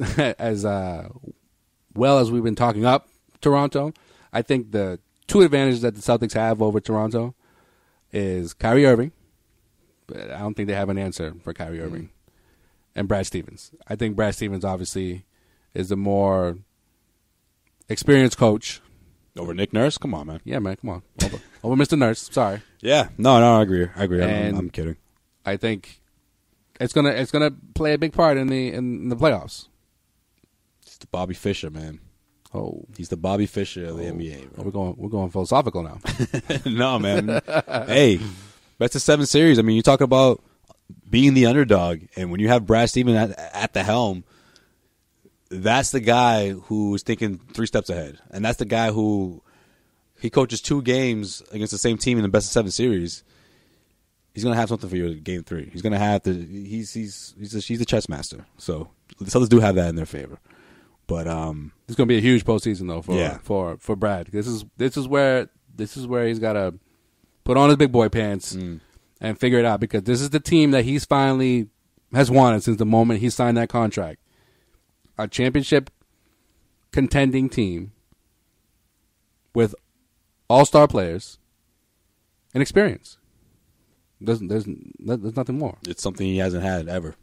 well as we've been talking up Toronto, I think the two advantages that the Celtics have over Toronto is Kyrie Irving. But I don't think they have an answer for Kyrie Irving. And Brad Stevens. I think Brad Stevens obviously is the more experienced coach. Over Nick Nurse? Come on, man. Yeah, man, come on. Over Mr. Nurse. Sorry. Yeah. No, I agree. I'm kidding. I think it's gonna play a big part in the playoffs. It's the Bobby Fischer, man. Oh, he's the Bobby Fischer of the NBA. Bro. We're going philosophical now. No, man. Hey, best of 7 series. I mean, you talk about being the underdog, and when you have Brad Stevens at the helm, that's the guy who's thinking 3 steps ahead, and that's the guy who he coaches 2 games against the same team in the best of 7 series. He's gonna have something for you in game 3. He's gonna have to. He's the chess master. So the Celtics do have that in their favor. But it's gonna be a huge postseason though for Brad. This is where he's gotta put on his big boy pants and figure it out, because this is the team that he's finally has wanted since the moment he signed that contract. A championship contending team with all-star players and experience. There's nothing more. It's something he hasn't had ever.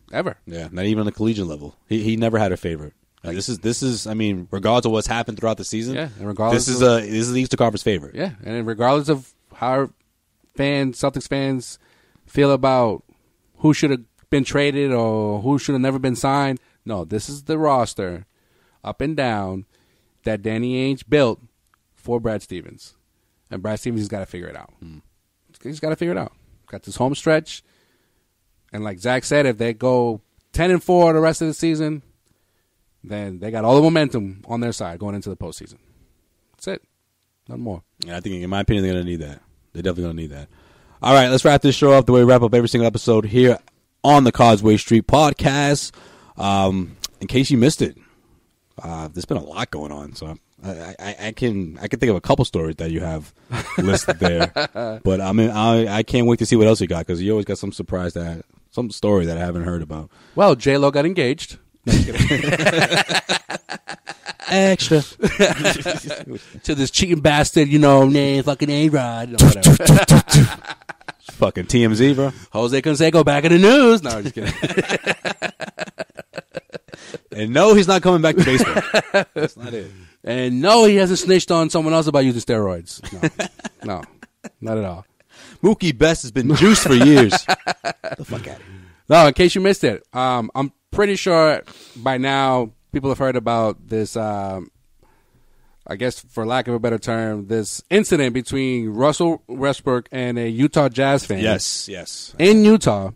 Yeah, not even on the collegiate level. He never had a favorite. Like, this is. I mean, regardless of what's happened throughout the season, yeah, and regardless this is the Eastern Conference favorite. Yeah, and regardless of how Celtics fans feel about who should have been traded or who should have never been signed, no, this is the roster, up and down, that Danny Ainge built for Brad Stevens, and Brad Stevens has got to figure it out. He's got to figure it out. Got this home stretch, and like Zach said, if they go 10-4 the rest of the season, then they got all the momentum on their side going into the postseason. That's it. Nothing more. Yeah, I think, in my opinion, they're going to need that. They're definitely going to need that. All right, let's wrap this show up the way we wrap up every single episode here on the Causeway Street Podcast. In case you missed it, there's been a lot going on, so I can think of a couple stories that you have listed there. But I mean, I can't wait to see what else you got, because you always got some some story that I haven't heard about. Well, J-Lo got engaged. No, just Extra. To this cheating bastard, fucking A-Rod. Whatever. Fucking TMZ, bro. Jose Canseco back in the news. No, I'm just kidding. And no, he's not coming back to baseball. That's not it. And no, he hasn't snitched on someone else about using steroids. No, not at all. Mookie Betts has been juiced for years. Get the fuck out of here. No, in case you missed it, I'm pretty sure by now people have heard about this, I guess for lack of a better term, this incident between Russell Westbrook and a Utah Jazz fan. Yes. In Utah.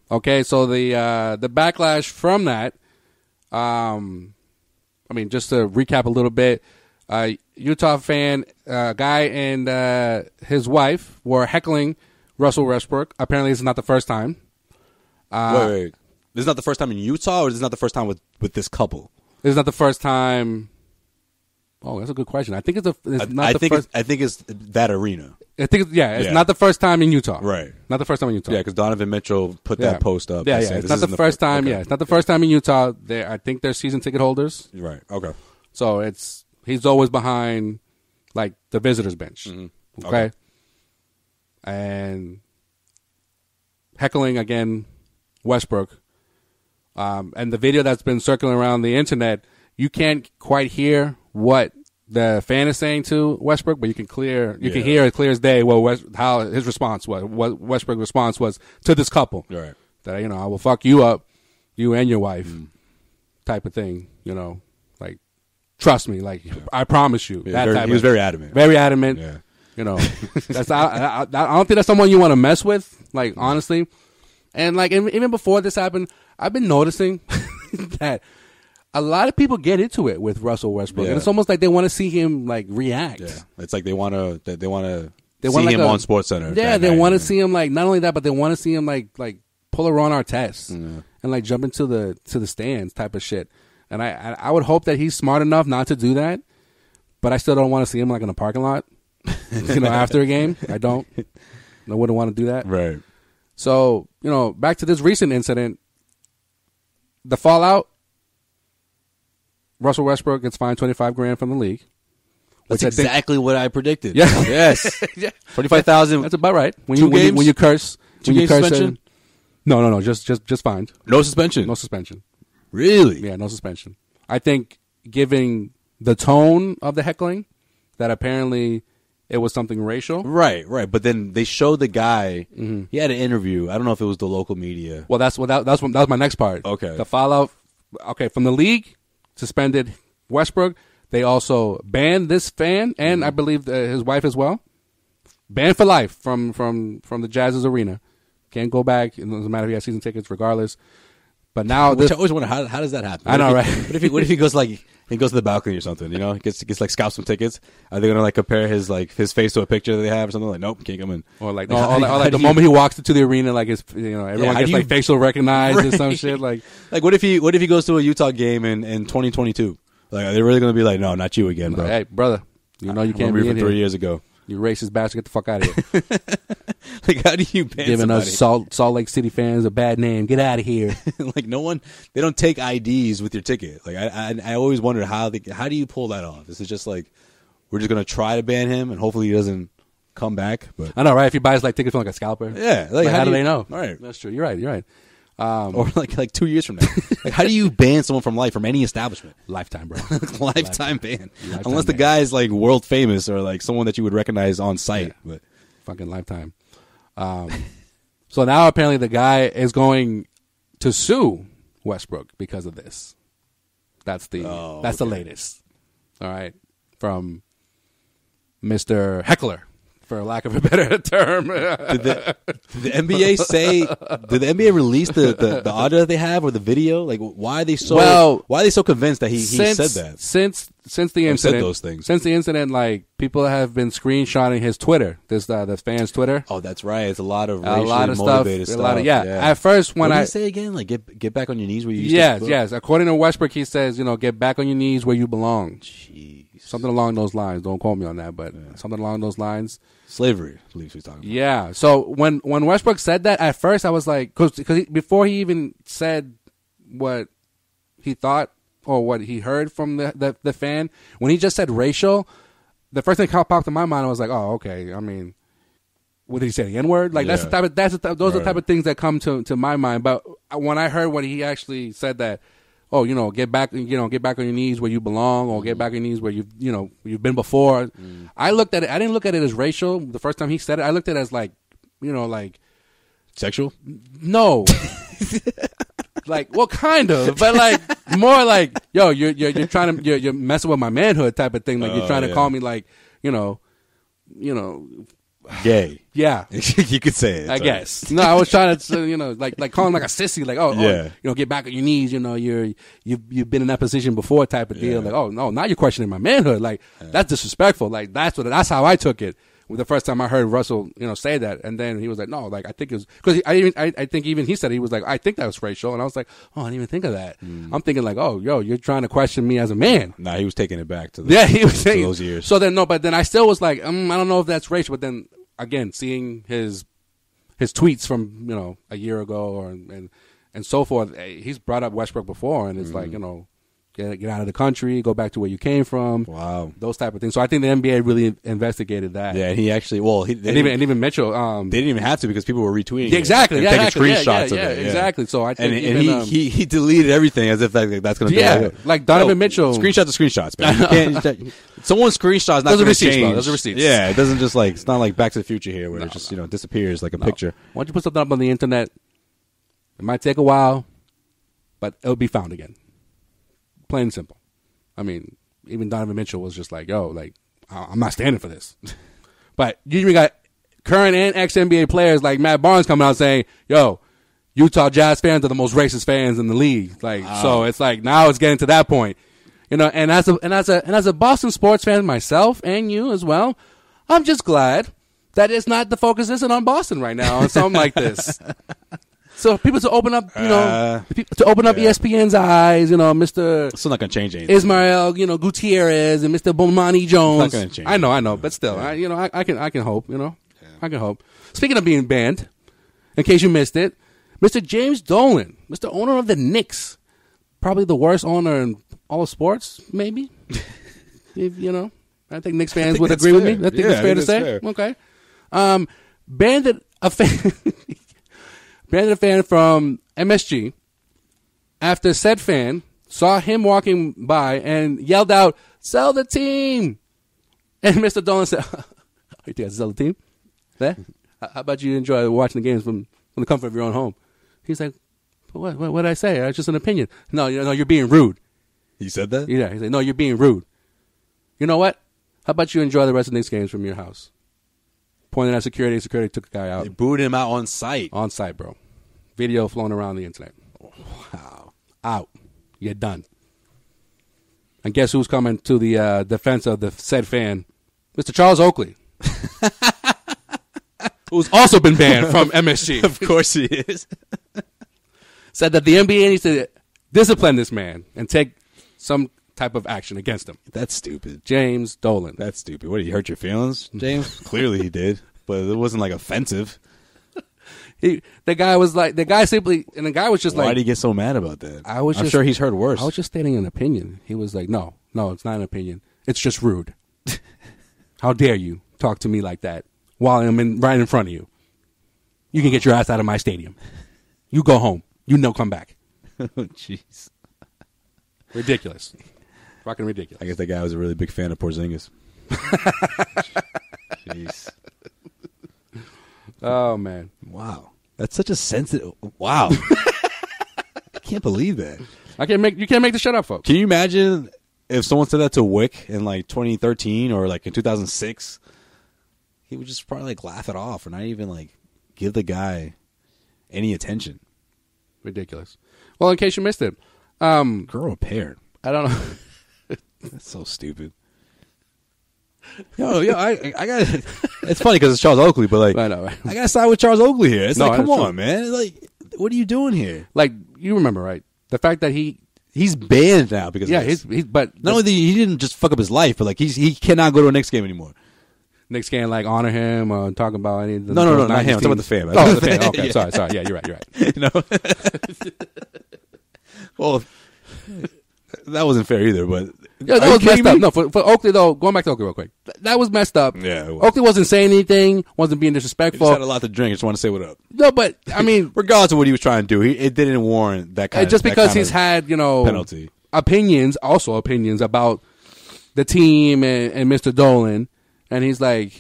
Okay, so the backlash from that, just to recap a little bit, Utah fan, guy and his wife were heckling Russell Westbrook. Apparently, this is not the first time. Wait. This is not the first time in Utah, or this is not the first time with this couple? This is not the first time. Oh, that's a good question. I think it's I think it's that arena. I think it's not the first time in Utah. Right. Not the first time in Utah. Yeah, because Donovan Mitchell put that post up. Yeah. It's not the first time. Okay. Yeah, it's not the first time in Utah. I think they're season ticket holders. Right. Okay. So he's always behind, like, the visitors bench. Mm-hmm. Okay. And heckling again Westbrook. And the video that's been circling around the internet, you can't quite hear what the fan is saying to Westbrook, but you can hear it clear as day how his response was, what Westbrook's response was to this couple. Right. That, I will fuck you up, you and your wife, type of thing, like, trust me, like, I promise you. He was very adamant. Very adamant. Yeah. That's I don't think that's someone you want to mess with, like, honestly. And, like, even before this happened, I've been noticing that a lot of people get into it with Russell Westbrook, and it's almost like they want to see him, like, react. Yeah, it's like they want to see like him on SportsCenter. Yeah, they want to see him, like, not only that, but they want to see him like pull a Ron Artest and, like, jump into the stands type of shit. And I would hope that he's smart enough not to do that, but I still don't want to see him, like, in a parking lot, after a game. I wouldn't want to do that. Right. So, back to this recent incident, the fallout, Russell Westbrook gets fined $25,000 from the league. That's exactly what I predicted. Yeah. Yes. Yeah. 45,000. That's about right. When Two games? When you curse. Two games suspension? No. Just fined. No suspension. No suspension. Really? Yeah, no suspension. I think giving the tone of the heckling, that apparently it was something racial. Right. But then they showed the guy. Mm-hmm. He had an interview. I don't know if it was the local media. Well, that was my next part. Okay. The fallout. Okay, from the league, suspended Westbrook. They also banned this fan and I believe his wife as well. Banned for life from the Jazz's arena. Can't go back. It doesn't matter if he has season tickets, regardless. But now, I always wonder how does that happen? I know, right? What if he goes to the balcony or something? You know, gets like scalps some tickets. Are they gonna like compare his face to a picture that they have or something? Like, nope, can't come in. Or like the moment he walks into the arena, like everyone gets like facial recognized or some shit. Like what if he goes to a Utah game in 2022? Like, are they really gonna be like, no, not you again, bro? Hey, brother, you know you can't be in here. 3 years ago. You racist bastard, get the fuck out of here. Like, how do you ban giving somebody? us Salt Lake City fans a bad name? Get out of here. Like, they don't take IDs with your ticket. Like, I always wondered how do you pull that off? This is just like, we're just gonna try to ban him and hopefully he doesn't come back. But I know, right? If he buys like tickets from like a scalper, yeah. Like how do they know? All right, that's true. You're right. Or like 2 years from now. Like, how do you ban someone from life from any establishment? Lifetime, bro. Lifetime ban. Unless the guy's like world famous or like someone that you would recognize on site. Yeah. But fucking lifetime. So now apparently the guy is going to sue Westbrook because of this. That's the latest. All right, from Mr. Heckler, for lack of a better term. Did the NBA say? Did the NBA release the audio that they have or the video? Like, why are they so convinced that he said that? Since the incident, said those things. Since the incident, like people have been screenshotting his Twitter. This the fans' Twitter. Oh, that's right. It's a lot of racially motivated stuff. Yeah. At first, when what did he say again? Like, get back on your knees where you used to. Yes. According to Westbrook, he says, get back on your knees where you belong. Jeez. Something along those lines. Don't quote me on that, but something along those lines. Slavery, I believe he's talking about. Yeah. So when Westbrook said that, at first I was like, because before he even said what he thought or what he heard from the fan, when he just said racial, the first thing that popped in my mind, I was like, oh, okay. I mean, what did he say? The N-word? Like those are the type of things that come to my mind. But when I heard what he actually said, that, oh, get back on your knees where you belong, or get back on your knees where you've been before. I looked at it. I didn't look at it as racial the first time he said it. I looked at it as like sexual. No, like kind of, but like more like, yo, you're trying to you're messing with my manhood type of thing. Like you're trying to call me like gay. Yeah. You could say it. I guess. No, I was trying to, like call him like a sissy, like, get back on your knees, you've been in that position before type of deal. Like, oh, no, now you're questioning my manhood. Like, that's disrespectful. Like, that's how I took it. The first time I heard Russell, say that, and then he was like, "No, like I think it's because I think even he said he was like, I think that was racial," and I was like, "Oh, I didn't even think of that." I'm thinking like, "Oh, yo, you're trying to question me as a man." Nah, he was taking it back to he was taking those years. So then but then I still was like, I don't know if that's racial. But then again, seeing his tweets from a year ago and so forth, he's brought up Westbrook before, and it's like Get out of the country, go back to where you came from. Wow, those type of things. So I think the NBA really investigated that. Yeah, he actually. Well, even Mitchell. They didn't even have to because people were retweeting. Yeah, exactly. Taking screenshots of it. Exactly. So I think he deleted everything as if that's going to be like Donovan Mitchell. Screenshots are screenshots, man. You can't. Someone's screenshots not going to change. Those are receipts. Yeah, it doesn't just like it's not like Back to the Future here where it just disappears like a picture. Why don't you put something up on the internet? It might take a while, but it'll be found again. Plain and simple. I mean, even Donovan Mitchell was just like, yo, like, I'm not standing for this. But you even got current and ex-NBA players like Matt Barnes coming out saying, yo, Utah Jazz fans are the most racist fans in the league. Like, so it's like, now it's getting to that point. And as a Boston sports fan myself, and you as well, I'm just glad that it's not, the focus isn't on Boston right now on something like this. So people to open up, ESPN's eyes, Mr. Still not gonna change anything. Ismael, Gutierrez and Mr. Bomani Jones. It's not gonna change. I know, but still, I can hope, I can hope. Speaking of being banned, in case you missed it, Mr. James Dolan, Mr. Owner of the Knicks, probably the worst owner in all of sports, maybe. If I think Knicks fans would agree with me. I think it's fair to say. Fair. Okay. Banded a fan from MSG after said fan saw him walking by and yelled out, "Sell the team!" And Mr. Dolan said, "You think I sell the team? Yeah? How about you enjoy watching the games from the comfort of your own home?" He's like, "What did I say? It's just an opinion." No, you're being rude. He said that? Yeah. He said, "No, you're being rude. You know what? How about you enjoy the rest of the Knicks games from your house?" Pointing at security took the guy out. They booed him out on site. On site, bro. Video flown around the internet. Wow. Out. You're done. And guess who's coming to the defense of the said fan? Mr. Charles Oakley. Who's also been banned from MSG. Of course he is. Said that the NBA needs to discipline this man and take some type of action against him. That's stupid. James Dolan. That's stupid. What, did he hurt your feelings, James? Clearly he did, but it wasn't like offensive. The guy was just like, why did he get so mad about that? I'm sure he's heard worse. I was just stating an opinion. He was like, no, it's not an opinion. It's just rude. How dare you talk to me like that while I'm right in front of you? You can get your ass out of my stadium. You go home. Come back. Oh, jeez. Ridiculous. Fucking ridiculous. I guess that guy was a really big fan of Porzingis. Jeez. Oh, man. Wow. That's such a sensitive... Wow. I can't believe that. You can't make this shit up, folks. Can you imagine if someone said that to Wick in like 2013 or like in 2006? He would just probably like laugh it off or not even like give the guy any attention. Ridiculous. Well, in case you missed it, girl or parent? I don't know. That's so stupid. I got. It's funny because it's Charles Oakley, but like, I know, right? I got to side with Charles Oakley here. It's like, come on, man. Like, what are you doing here? Like, you remember, right? The fact that he's banned now because but not only he didn't just fuck up his life, but like he cannot go to a Knicks game anymore. Knicks can't like honor him or talk about any of the no, not him. I'm talking about the fan. Oh, the fan. Okay, yeah. Sorry. Yeah, you're right. You know. Well, that wasn't fair either, but yeah, that was messed up. No, for Oakley though, going back to Oakley real quick, that was messed up. Yeah, Oakley wasn't saying anything, wasn't being disrespectful. He just had a lot to drink. Just want to say what up. No, but I mean, regardless of what he was trying to do, it didn't warrant that kind. Just because he's had penalty opinions about the team and Mr. Dolan, and he's like,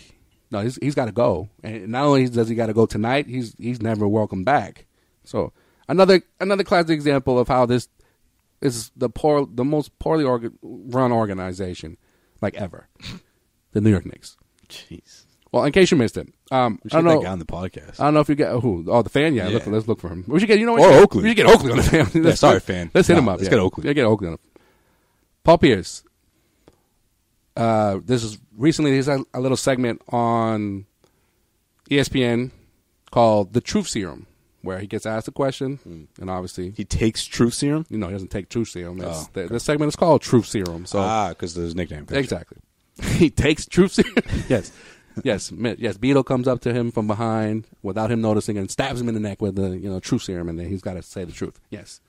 no, he's got to go. And not only does he got to go tonight, he's never welcome back. So another classic example of how this is the most poorly run organization like ever, the New York Knicks. Jeez. Well, in case you missed it, we should get that guy on the podcast. I don't know if you get who. Oh, the fan. Yeah, yeah. Let's look for him. We should get Oakley. We should get Oakley on the fan. Sorry, fan. Let's hit him up. Let's get Oakley. Yeah, get Oakley on him. Paul Pierce. This is recently. There's a little segment on ESPN called "The Truth Serum," where he gets asked a question, and obviously he takes Truth Serum. He doesn't take Truth Serum. The segment is called Truth Serum. So because of his nickname. Exactly. He takes Truth Serum. Yes. Beetle comes up to him from behind without him noticing and stabs him in the neck with the Truth Serum, and then he's got to say the truth. Yes.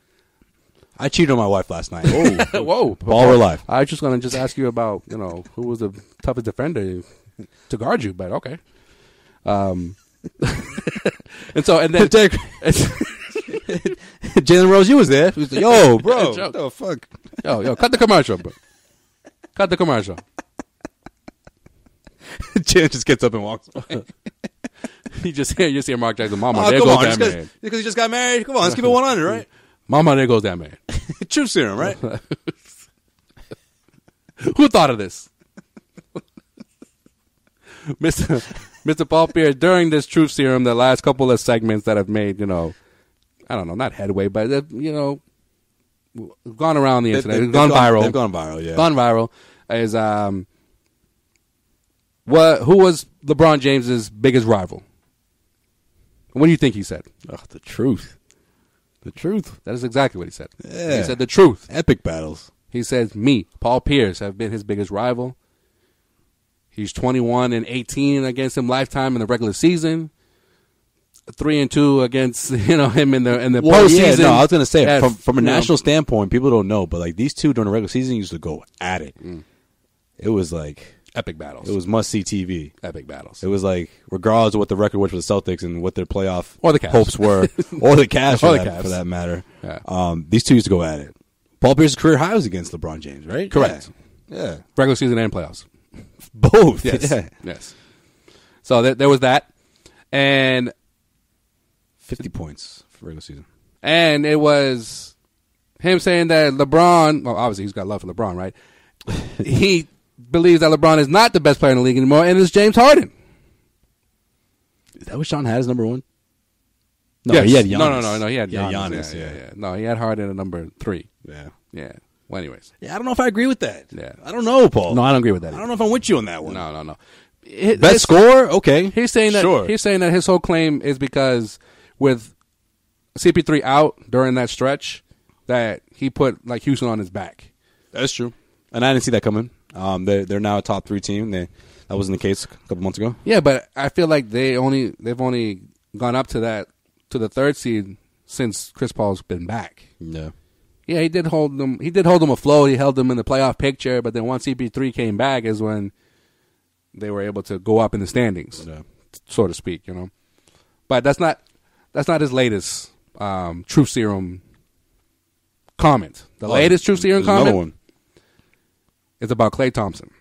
I cheated on my wife last night. Oh, whoa! Ball or life. I was just gonna ask you about who was the toughest defender to guard you, but okay. And then Jalen Rose, you was there. He was like, yo, bro, what the fuck? Yo, cut the commercial, bro. Cut the commercial. Jalen just gets up and walks away. You just hear Mark Jackson, "Mama, there goes that man." Because he just got married. Come on, let's keep it 100, right? "Mama, there goes that man." Truth Serum, right? Who thought of this? Mr. Paul Pierce, during this Truth Serum, the last couple of segments that have made, I don't know, not headway, but, gone around the internet. They've gone viral. They've gone viral, yeah. Gone viral is, who was LeBron James's biggest rival? What do you think he said? The truth. The truth. That is exactly what he said. Yeah. He said the truth. Epic battles. He says, me, Paul Pierce, have been his biggest rival. He's 21-18 against him lifetime in the regular season. 3-2 against him in the postseason. Yeah, no, I was gonna say from a national standpoint, people don't know, but like these two during the regular season used to go at it. It was like Epic battles. It was must-see TV. Epic battles. It was like, regardless of what the record was for the Celtics and what their playoff or the Cavs. hopes were, or the Cavs, for that matter. Yeah. These two used to go at it. Paul Pierce's career high was against LeBron James, right? Correct. Yeah. Regular season and playoffs. Both. Yes. Yeah. Yes. So there was that. And 50 points for regular season. And it was him saying that LeBron, well, obviously he's got love for LeBron, right? He believes that LeBron is not the best player in the league anymore, and it's James Harden. Is that what Sean had as number one? No, yes. He had Giannis. No, he had Yeah, Giannis. Yeah. No, he had Harden at number 3. Yeah. Yeah. Well, anyways. Yeah, I don't know if I agree with that. Yeah. I don't know, Paul. No, I don't agree with that. I don't know if I'm with you on that one. No. Best scorer? Okay. He's saying that sure. He's saying that his whole claim is because with CP3 out during that stretch, that he put like Houston on his back. That's true. And I didn't see that coming. They're now a top 3 team. That wasn't the case a couple months ago. Yeah, but I feel like they've only gone up to the 3rd seed since Chris Paul's been back. Yeah. Yeah, he did hold them. He did hold them afloat. He held them in the playoff picture. But then once CP3 came back, is when they were able to go up in the standings, so to speak. You know, but that's not his latest Truth Serum comment. The latest Truth Serum comment is about Klay Thompson,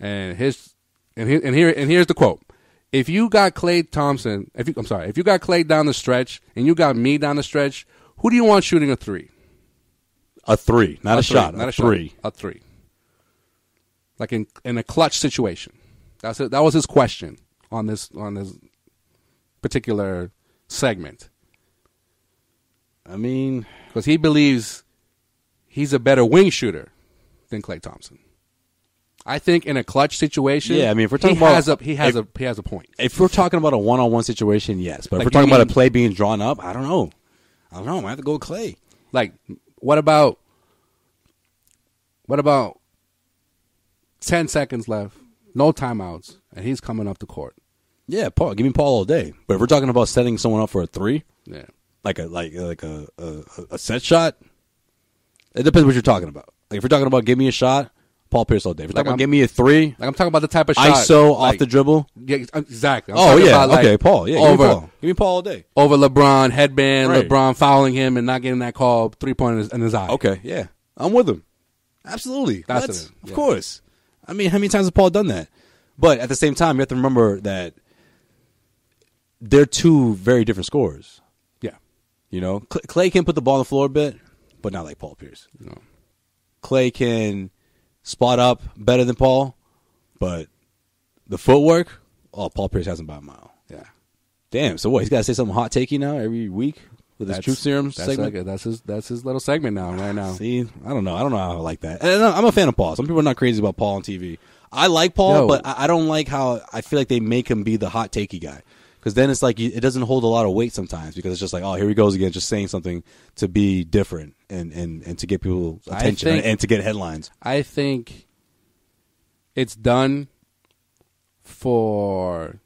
and here's the quote: If you got Klay Thompson, if you got Klay down the stretch and you got me down the stretch, who do you want shooting a 3? A 3, not a shot. Not a 3. Shot, a 3. Like in a clutch situation. That was his question on this particular segment. I mean, because he believes he's a better wing shooter than Klay Thompson. I think in a clutch situation, yeah. I mean, if we're talking he has a point. If we're talking about a one-on-one situation, yes. But if we're talking about a play being drawn up, I don't know. I might have to go with Klay. Like, what about 10 seconds left, no timeouts, and he's coming up the court? Yeah, Paul. Give me Paul all day. But if we're talking about setting someone up for a 3, yeah, like a set shot, it depends what you're talking about. Like if you're talking about give me a shot, Paul Pierce all day. If you're talking about give me a 3, like I'm talking about the type of shot ISO off the dribble. Yeah, exactly. Okay, Paul. Yeah, give me Paul all day. Over LeBron headband, right. LeBron fouling him and not getting that call, 3-point in his eye. Okay, yeah, I'm with him. Absolutely, That's of course. I mean, how many times has Paul done that? But at the same time, you have to remember that they're 2 very different scorers. Yeah, you know, Klay can put the ball on the floor a bit, but not like Paul Pierce. No, Klay can spot up better than Paul, but the footwork, Paul Pierce has him by a mile. Yeah. Damn. So what? He's got to say something hot takey now every week with his Truth Serum segment. That's his little segment right now. See, I don't know how I like that. And I'm a fan of Paul. Some people are not crazy about Paul on TV. I like Paul, but I don't like how I feel like they make him be the hot takey guy. Because then it's like it doesn't hold a lot of weight sometimes because it's just like, oh, here he goes again, just saying something to be different and to get people's attention and to get headlines. I think it's done for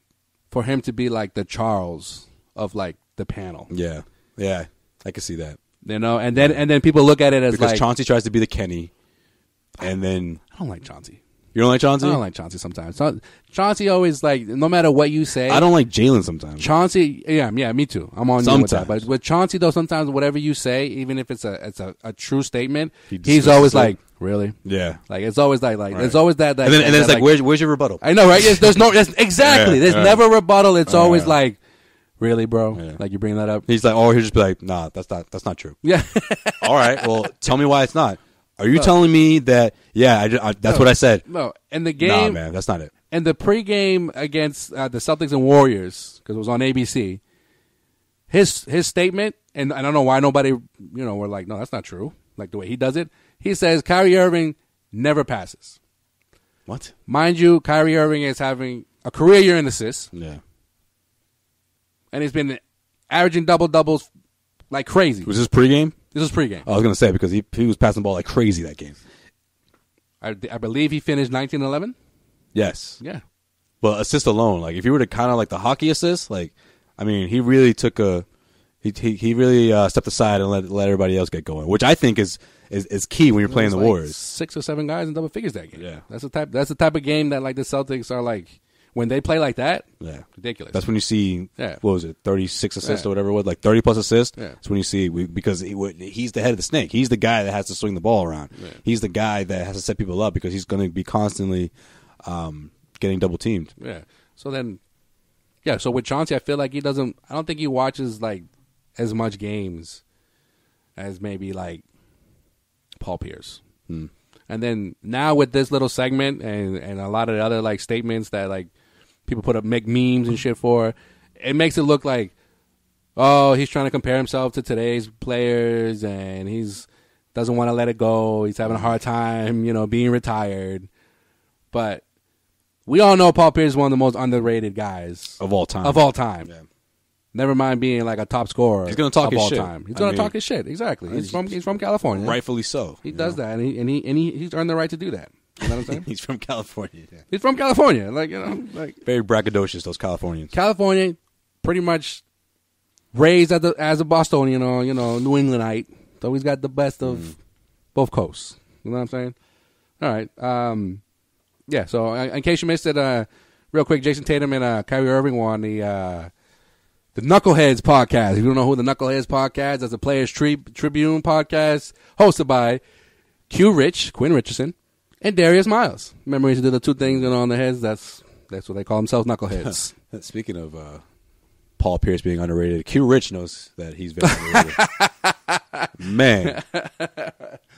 him to be like the Charles of like the panel. Yeah, I can see that. You know, and then people look at it as because like Chauncey tries to be the Kenny, and then I don't like Chauncey. You don't like Chauncey? I don't like Chauncey sometimes. Chauncey always, like, no matter what you say. I don't like Jalen sometimes. Chauncey, yeah, me too. I'm on you with that. But with Chauncey, though, sometimes whatever you say, even if it's a true statement, he's always like, really? Yeah. Like, it's always like right. It's always that. And then it's like, where's your rebuttal? I know, right? There's no, exactly. There's never a rebuttal. It's always like, really, bro? Yeah. Like, you bring that up? He's like, he'll just be like, nah, that's not true. Yeah. All right, well, tell me why it's not. Are you telling me that, that's what I said? No, and the game... Nah, man, that's not it. And the pregame against the Celtics and Warriors, because it was on ABC, his statement, and I don't know why nobody, were like, no, that's not true, like the way he does it. He says Kyrie Irving never passes. What? Mind you, Kyrie Irving is having a career year in assists. Yeah. And he's been averaging double-doubles like crazy. Was this pregame? This was pregame. I was going to say, because he was passing the ball like crazy that game. I believe he finished 19-11? Yes. Yeah. But assist alone, like if you were to kind of like the hockey assist, like, I mean, he really took He really stepped aside and let everybody else get going, which I think is key when you're playing the Warriors. 6 or 7 guys in double figures that game. Yeah, that's the type of game that like the Celtics are like when they play like that. Yeah, ridiculous. That's when you see what was it, 36 assists or whatever it was, like 30 plus assists. Yeah. That's when you see because he's the head of the snake. He's the guy that has to swing the ball around. Yeah. He's the guy that has to set people up because he's going to be constantly getting double teamed. Yeah. So then, so with Chauncey, I feel like I don't think he watches like as much games as maybe like Paul Pierce. And then now with this little segment and a lot of the other like statements that like people make memes and shit for, it makes it look like, oh, he's trying to compare himself to today's players and doesn't want to let it go. He's having a hard time, being retired. But we all know Paul Pierce is one of the most underrated guys of all time. Yeah. Never mind being like a top scorer. He's going to talk his shit. Time. He's going to talk his shit. Exactly. He's from California. Rightfully so. He does that, and he's earned the right to do that. You know what I'm saying? He's from California. Yeah. He's from California. Very braggadocious, those Californians. California, pretty much raised as a Bostonian or New Englandite. So he's got the best of both coasts. You know what I'm saying? All right. So in case you missed it, real quick, Jason Tatum and Kyrie Irving were on the Knuckleheads podcast. If you don't know who the Knuckleheads podcast, that's a Players Tribune podcast hosted by Quinn Richardson, and Darius Miles. Remember, we used to do the two things on the heads. That's what they call themselves, Knuckleheads. Speaking of Paul Pierce being underrated, Q Rich knows that he's very underrated. Man,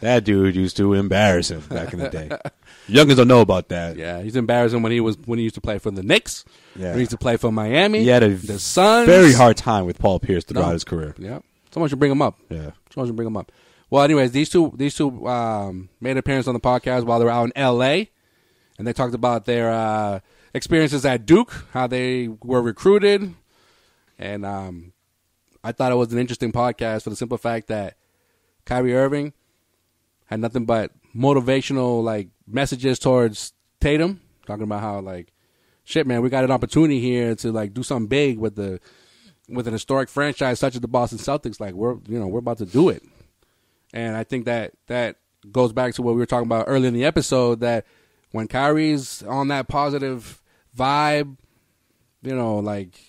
that dude used to embarrass him back in the day. Youngins don't know about that. Yeah, he's embarrassing when he used to play for the Knicks. Yeah. When he used to play for Miami. He had the Suns. Very hard time with Paul Pierce throughout his career. Yeah, someone should bring him up. Yeah, someone should bring him up. Well, anyways, these two made an appearance on the podcast while they were out in L.A., and they talked about their experiences at Duke, how they were recruited, and I thought it was an interesting podcast for the simple fact that Kyrie Irving had nothing but motivational like messages towards Tatum, talking about how like, shit, man, we got an opportunity here to like do something big with an historic franchise such as the Boston Celtics. Like we're about to do it. And I think that goes back to what we were talking about earlier in the episode, that when Kyrie's on that positive vibe, like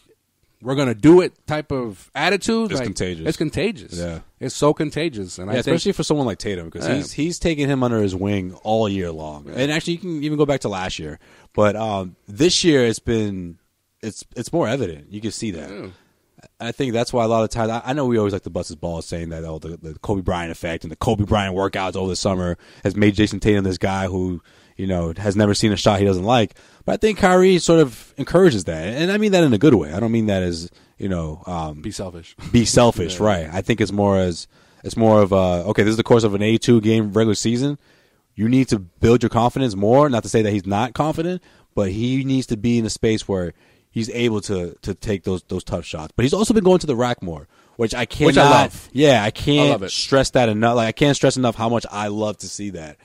we're going to do it type of attitude. It's contagious. It's contagious. Yeah. It's so contagious. And especially for someone like Tatum, because he's taken him under his wing all year long. Yeah. And actually, you can even go back to last year. But this year, it's more evident. You can see that. Yeah. I think that's why a lot of times, I know we always like to bust his balls saying that the Kobe Bryant effect and the Kobe Bryant workouts over the summer has made Jason Tatum this guy who, has never seen a shot he doesn't like. But I think Kyrie sort of encourages that. And I mean that in a good way. I don't mean that as, be selfish. Be selfish, yeah. Right. I think it's more of okay, this is the course of an 82 game regular season. You need to build your confidence more. Not to say that he's not confident, but he needs to be in a space where he's able to take those tough shots. But he's also been going to the rack more, which I cannot. Which I love. Yeah, I can't stress that enough. Like I can't stress enough how much I love to see that.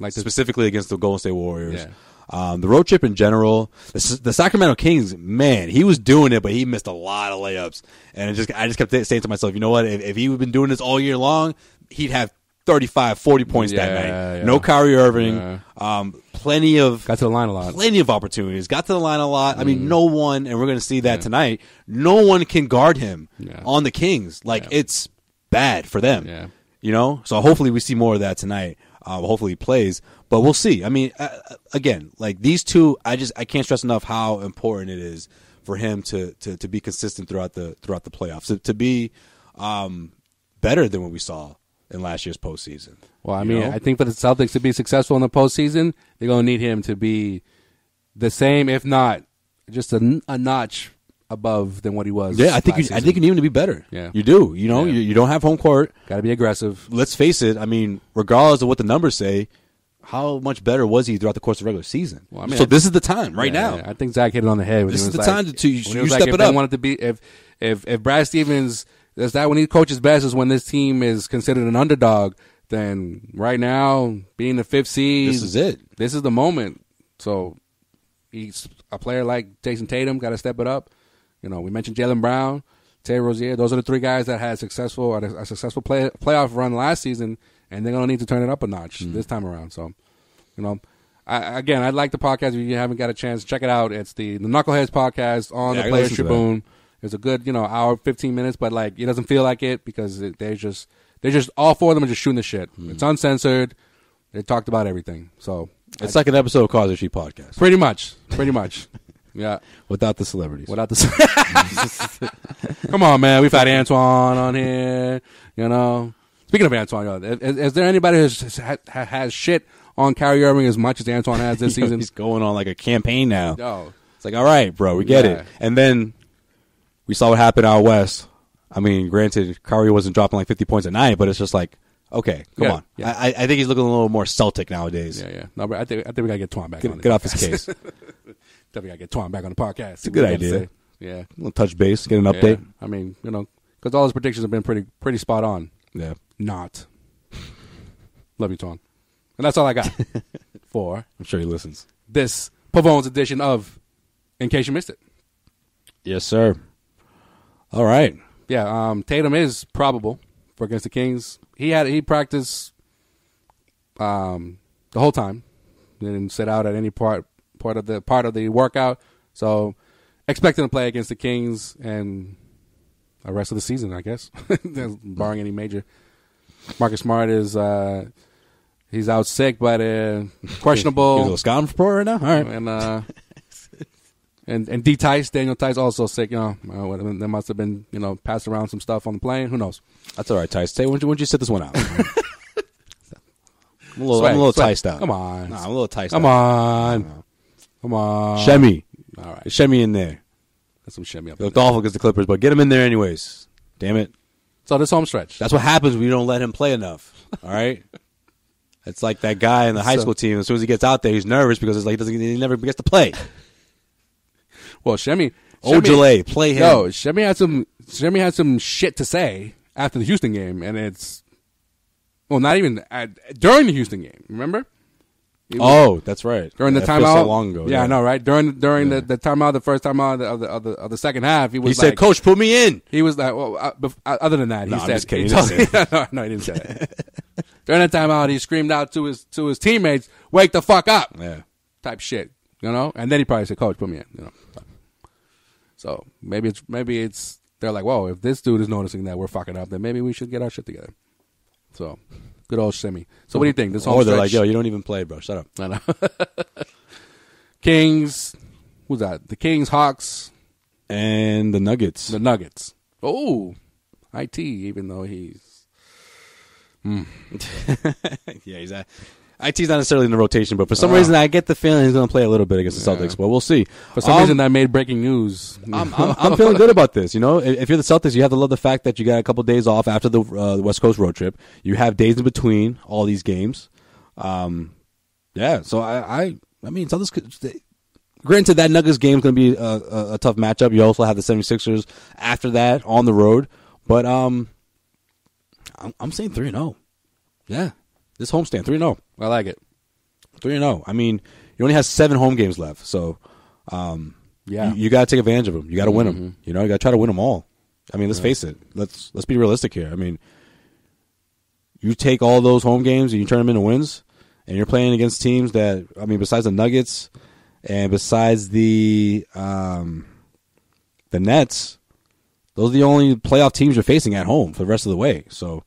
Specifically against the Golden State Warriors. Yeah. The road trip in general, the Sacramento Kings, man, he was doing it, but he missed a lot of layups. And I just kept saying to myself, you know what? If he had been doing this all year long, he'd have 35, 40 points that night. Yeah. No Kyrie Irving. Yeah. Got to the line a lot. Plenty of opportunities. Got to the line a lot. I mean, no one, and we're going to see that tonight, no one can guard him on the Kings. Like, it's bad for them. Yeah. So hopefully we see more of that tonight. Hopefully he plays. But we'll see. I mean, again, like these two, I can't stress enough how important it is for him to be consistent throughout the playoffs. To be better than what we saw in last year's postseason. Well, I mean, I think for the Celtics to be successful in the postseason, they're going to need him to be the same, if not just a notch above than what he was. Yeah, I think you need him to be better. Yeah, you do. You don't have home court. Got to be aggressive. Let's face it. I mean, regardless of what the numbers say, how much better was he throughout the course of the regular season? Well, I mean, so this is the time now. Yeah. I think Zach hit it on the head. This is the time to you step it up. They wanted to be if Brad Stevens. Is that when he coaches best is when this team is considered an underdog? Then right now, being the 5th seed, this is it. This is the moment. So he's a player like Jason Tatum, got to step it up. We mentioned Jaylen Brown. Terry Rozier. Those are the three guys that had a successful playoff run last season, and they're going to need to turn it up a notch this time around. So, I'd like the podcast. If you haven't got a chance, check it out. It's the Knuckleheads podcast on the Players Tribune. It's a good, hour, 15 minutes, but like it doesn't feel like it because they're just all four of them are just shooting the shit. It's uncensored. They talked about everything. So it's like an episode of Causeway Street podcast. Pretty much. Yeah. Without the celebrities. Come on, man. We've had Antoine on here. Speaking of Antoine, is there anybody who has shit on Kyrie Irving as much as Antoine has this season? He's going on like a campaign now. No. It's like, all right, bro, we get it. And then we saw what happened out west. I mean, granted, Kyrie wasn't dropping like 50 points a night, but it's just like, okay, come on. Yeah. I think he's looking a little more Celtic nowadays. Yeah. No, but I think we got to get Twan back on this. Get off his case. We got to get Twan back on the podcast. It's a good idea. Yeah. A little touch base, get an update. Yeah. I mean, because all his predictions have been pretty spot on. Yeah. Not. Love you, Twan. And that's all I got for. I'm sure he listens. This Pavone's edition of In Case You Missed It. Yes, sir. All right. Yeah, Tatum is probable for against the Kings. He practiced the whole time. Didn't sit out at any part of the workout. So expecting to play against the Kings and the rest of the season, I guess, barring any major. Marcus Smart is he's out sick, but questionable. He's a little scouting report right now. All right, and Daniel Tice also sick. There must have been passed around some stuff on the plane. Who knows? That's all right, Tice. Why don't you sit this one out? I'm a little ticed out. Come on. Nah, I'm a little ticed Come out. Come on. Shemmy. All right. Shemmy in there. That's some Shemmy up He looked awful against the Clippers, but get him in there anyways. Damn it. So this home stretch. That's what happens when you don't let him play enough. All right? It's like that guy in the high school team. As soon as he gets out there, he's nervous because it's like he never gets to play. Well, Shemmy. Ojale, play him. No, Shemmy had some shit to say after the Houston game, and it's not even during the Houston game. Remember? That's right. During the that timeout. So long ago. Yeah, I know, right? During the timeout, the first timeout of the second half, he said, "Coach, put me in." He was like, well, other than that, he said, I'm just kidding. No, he didn't say that. During the timeout, he screamed out to his teammates, "Wake the fuck up!" Yeah, type shit, and then he probably said, "Coach, put me in." So maybe it's they're like, whoa, if this dude is noticing that we're fucking up, then maybe we should get our shit together. So good old Shemmy. So what do you think? This whole they're stretch? Like, yo, you don't even play, bro. Shut up. I know. Kings. Who's that? The Kings, Hawks, and the Nuggets. The Nuggets. Oh, IT. Even though he's, yeah, he's IT's not necessarily in the rotation, but for some reason I get the feeling he's going to play a little bit against the Celtics. But we'll see. For some reason, that made breaking news. I'm feeling good about this. If you're the Celtics, you have to love the fact that you got a couple days off after the West Coast road trip. You have days in between all these games. Yeah. So I mean, Celtics. Granted, that Nuggets game is going to be a tough matchup. You also have the 76ers after that on the road. But I'm saying 3-0. Yeah. This homestand, 3-0. I like it. 3-0. I mean, you only have 7 home games left, so you got to take advantage of them. You got to win them. You got to try to win them all. I mean, let's face it. Let's be realistic here. I mean, you take all those home games and you turn them into wins, and you're playing against teams that, I mean, besides the Nuggets and besides the Nets, those are the only playoff teams you're facing at home for the rest of the way. So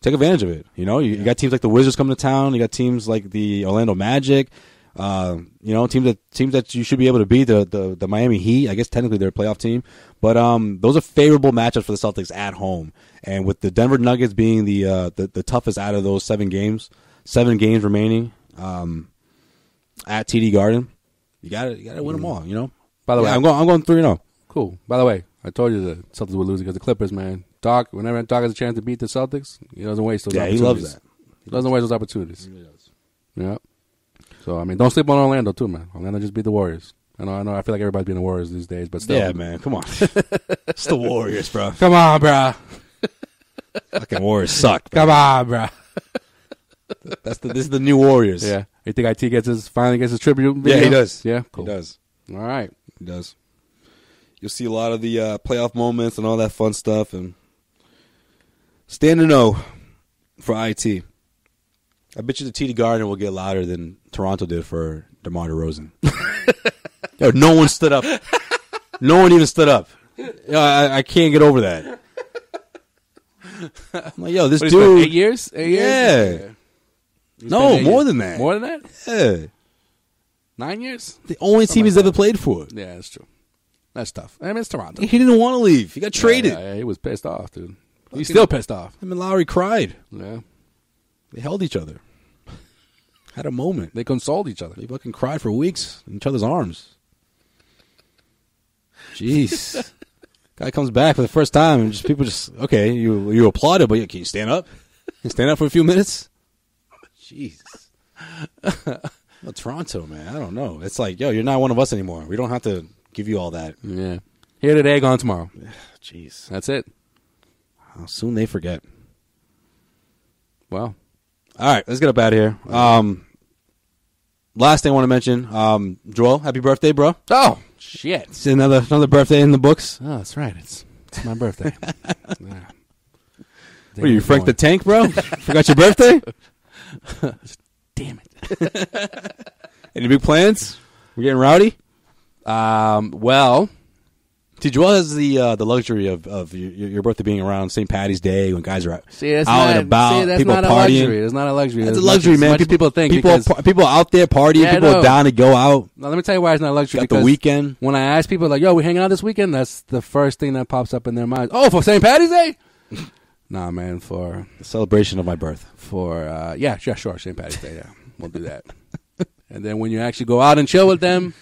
take advantage of it. You got teams like the Wizards coming to town. You got teams like the Orlando Magic. Teams that you should be able to beat. The Miami Heat. I guess technically they're a playoff team, but those are favorable matchups for the Celtics at home. And with the Denver Nuggets being the toughest out of those 7 games remaining at TD Garden, you got to win them all. By the way, I'm going 3-0. Cool. By the way, I told you the Celtics would lose against the Clippers, man. Doc, whenever Doc has a chance to beat the Celtics, he doesn't waste those opportunities. Yeah, he loves that. He doesn't waste those opportunities. He really does. Yeah. So, I mean, don't sleep on Orlando, too, man. Orlando just beat the Warriors. I know. I feel like everybody's beating the Warriors these days, but still. Yeah, man. Come on. It's the Warriors, bro. Come on, bro. Fucking Warriors suck, bro. Come on, bro. This is the new Warriors. Yeah. You think IT finally gets his tribute video? Yeah, he does. Yeah? Cool. He does. All right. He does. You'll see a lot of the playoff moments and all that fun stuff. And stand to know for IT. I bet you the TD Garden will get louder than Toronto did for DeMar DeRozan. Yo, no one stood up. No one even stood up. Yo, I can't get over that. I'm like, yo, this dude. 8 years? 8 years? Yeah. No, more than that. More than that? Yeah. 9 years? The only team he's ever played for. Yeah, that's true. That's tough. I mean, it's Toronto. He didn't want to leave. He got traded. Yeah, he was pissed off, dude. He's still pissed off. Him and Lowry cried. Yeah. They held each other. Had a moment. They consoled each other. They fucking cried for weeks in each other's arms. Jeez. Guy comes back for the first time and just people just, okay, you applauded, but can you stand up? Can you stand up for a few minutes? Jeez. Well, Toronto, man, I don't know. It's like, yo, you're not one of us anymore. We don't have to give you all that. Yeah. Here today, gone tomorrow. Jeez. That's it. How soon they forget. Well. All right, let's get up out of here. Last thing I want to mention, Joel, happy birthday, bro. Oh, shit. It's another birthday in the books. Oh, that's right. It's my birthday. Yeah. What are you, Frank the Tank, bro? Forgot your birthday? Damn it. Any big plans? We're getting rowdy? Well, see, Joel has the luxury of your birthday being around St. Patty's Day when guys are out and about, that's people not partying. A luxury. It's not a luxury. It's a luxury, man. Much people think. People out there partying. Yeah, people are down to go out. Now, let me tell you why it's not a luxury. Got the weekend. When I ask people, like, yo, we hanging out this weekend? That's the first thing that pops up in their minds. Oh, for St. Patty's Day? Nah, man, for the celebration of my birth. Yeah, sure, St. Patty's Day, yeah. We'll do that. And then when you actually go out and chill with them,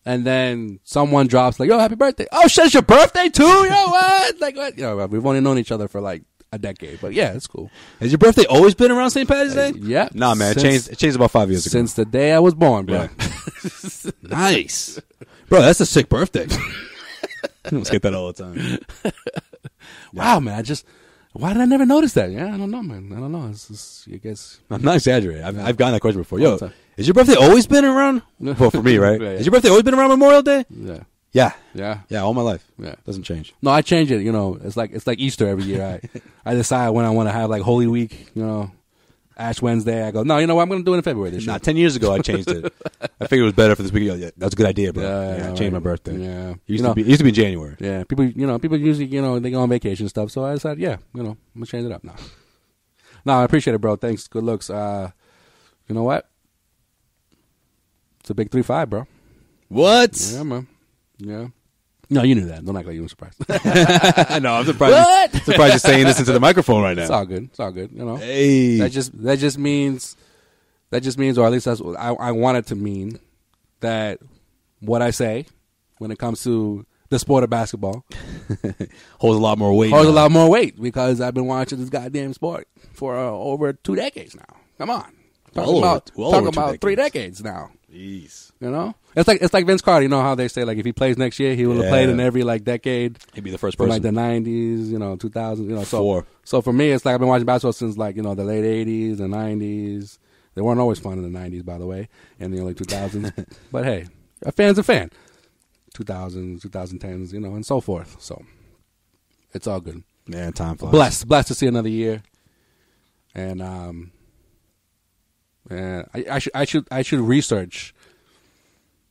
and then someone drops like, yo, happy birthday. Oh, shit, it's your birthday too? Yo, what? Like, what? Yo, we've only known each other for like a decade, but yeah, it's cool. Has your birthday always been around St. Patty's Day? Yeah. Nah, man, it changed about 5 years ago. Since the day I was born, bro. Yeah. Nice. Bro, that's a sick birthday. I don't get that all the time. Wow, man, why did I never notice that? Yeah, I don't know, man. I don't know. It's just, I guess. I'm not exaggerating. I've gotten that question before. Yo, has your birthday always been around? Well, for me, right? Yeah. Has your birthday always been around Memorial Day? Yeah. Yeah, all my life. Yeah. Doesn't change. No, I change it. You know, it's like Easter every year. I decide when I want to have like Holy Week, you know, Ash Wednesday. I go, no, you know what? I'm going to do it in February this year. 10 years ago, I changed it. I figured it was better for this week. Yeah, that's a good idea, bro. Yeah, I changed my birthday. Yeah. It used to be in January. Yeah. People usually, they go on vacation and stuff. So I decided, yeah, I'm going to change it up now. No, I appreciate it, bro. Thanks. Good looks. You know what? It's a big 3-5, bro. What? Yeah, man. Yeah. No, you knew that. Don't act like you were surprised. No, I'm surprised. What? Surprised you're saying this into the microphone right now. It's all good. It's all good. You know. Hey. That just means, or at least that's what I want it to mean, that what I say when it comes to the sport of basketball holds a lot more weight. Holds a lot more weight because I've been watching this goddamn sport for over 2 decades now. Come on. Talking about 3 decades now. Jeez. You know? It's like Vince Carter. You know how they say, like, if he plays next year, he will have played in every, like, decade. He'd be the first person. Like the 90s, 2000s, So for me, it's like I've been watching basketball since, like, the late 80s, the 90s. They weren't always fun in the 90s, by the way, in the early 2000s. But, hey, a fan's a fan. 2000s, 2010s, and so forth. So it's all good. Man, time flies. Blessed to see another year. And I should research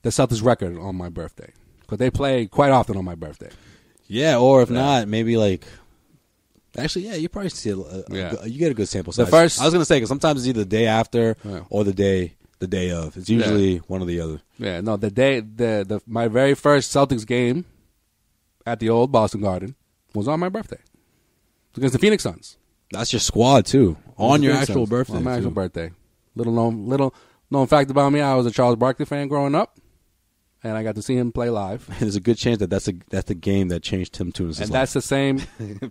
the Celtics record on my birthday because they play quite often on my birthday. Yeah, or if not, maybe like. Actually, yeah, you probably see you get a good sample size. I was gonna say because sometimes it's either the day after or the day of. It's usually one or the other. Yeah, no, my very first Celtics game at the old Boston Garden was on my birthday. It was against the Phoenix Suns. That's your squad too. On your actual birthday. On my actual birthday. Little known fact about me, I was a Charles Barkley fan growing up, and I got to see him play live. There's a good chance that's the game that changed Tim Tunis' life. And that's the same.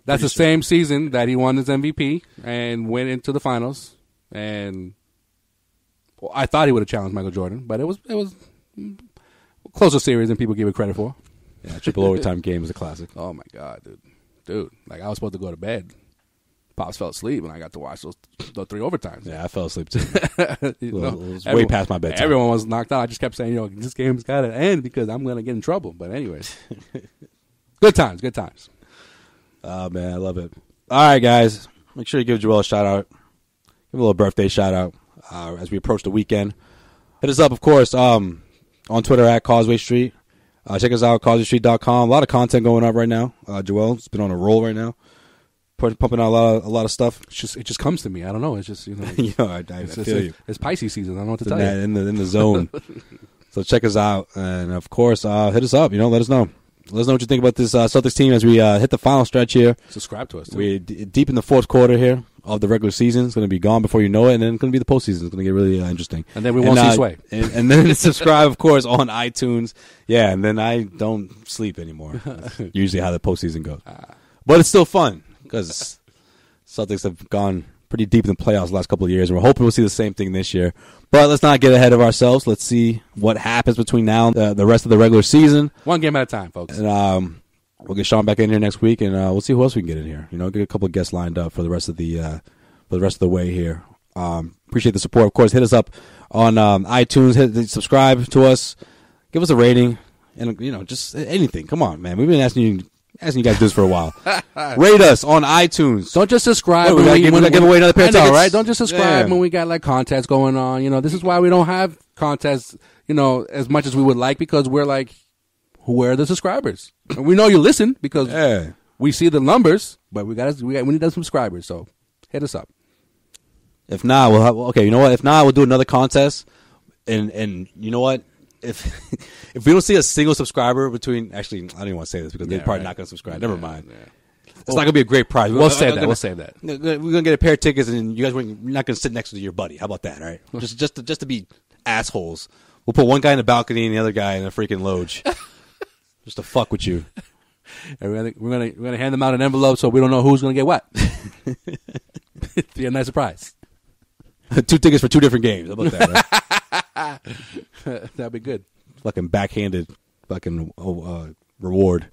That's the same season that he won his MVP and went into the finals. And I thought he would have challenged Michael Jordan, but it was a closer series than people give it credit for. Yeah, triple overtime game was a classic. Oh my god, dude! Like I was supposed to go to bed. Pops fell asleep, and I got to watch those 3 overtimes. Yeah, I fell asleep too. It was way past my bedtime. Everyone was knocked out. I just kept saying, this game's got to end because I'm going to get in trouble. But anyways, Good times, good times. Oh, man, I love it. All right, guys. Make sure you give Joel a shout-out. Give him a little birthday shout-out as we approach the weekend. Hit us up, of course, on Twitter at Causeway Street. Check us out, causewaystreet.com. A lot of content going up right now. Joel's been on a roll right now. Pumping out a lot of stuff. It just comes to me. I don't know. It's just, I feel you. It's Pisces season. I don't know what to tell you. In the zone. So check us out. And, of course, hit us up. Let us know. Let us know what you think about this Celtics team as we hit the final stretch here. Subscribe to us, too. We're deep in the fourth quarter here of the regular season. It's going to be gone before you know it, and then it's going to be the postseason. It's going to get really interesting. And then we won't see Sway. And then subscribe, of course, on iTunes. Yeah, and then I don't sleep anymore. That's usually how the postseason goes. But it's still fun because Celtics have gone pretty deep in the playoffs the last couple of years, and we're hoping we'll see the same thing this year. But let's not get ahead of ourselves. Let's see what happens between now and the rest of the regular season. One game at a time, folks. And we'll get Sean back in here next week, and we'll see who else we can get in here. Get a couple of guests lined up for the rest of the way here. Appreciate the support. Of course, hit us up on iTunes. Subscribe to us. Give us a rating, and just anything. Come on, man. We've been asking you guys to do this for a while. Rate us on iTunes. Don't just subscribe. We gotta give away another pair of tickets. Right? Don't just subscribe when we got contests going on. This is why we don't have contests, as much as we would like, because we're like, where are the subscribers? And we know you listen because we see the numbers, but we need those subscribers. So hit us up. If not, we'll have, okay. You know what? If not, we'll do another contest. And you know what? If we don't see a single subscriber between, actually, I don't even want to say this because they're probably not going to subscribe. Never mind. Yeah. It's not going to be a great prize. We'll save that. We're going to get a pair of tickets, and you guys, you're not going to sit next to your buddy. How about that? All right, just to be assholes. We'll put one guy in the balcony and the other guy in a freaking loge, just to fuck with you. And we're gonna hand them out an envelope so we don't know who's going to get what. It'd be a nice surprise. 2 tickets for 2 different games. How about that? Right? That'd be good. Fucking backhanded fucking reward.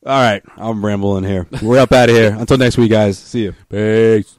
All right. I'm rambling here. We're up out of here. Until next week, guys. See you. Peace.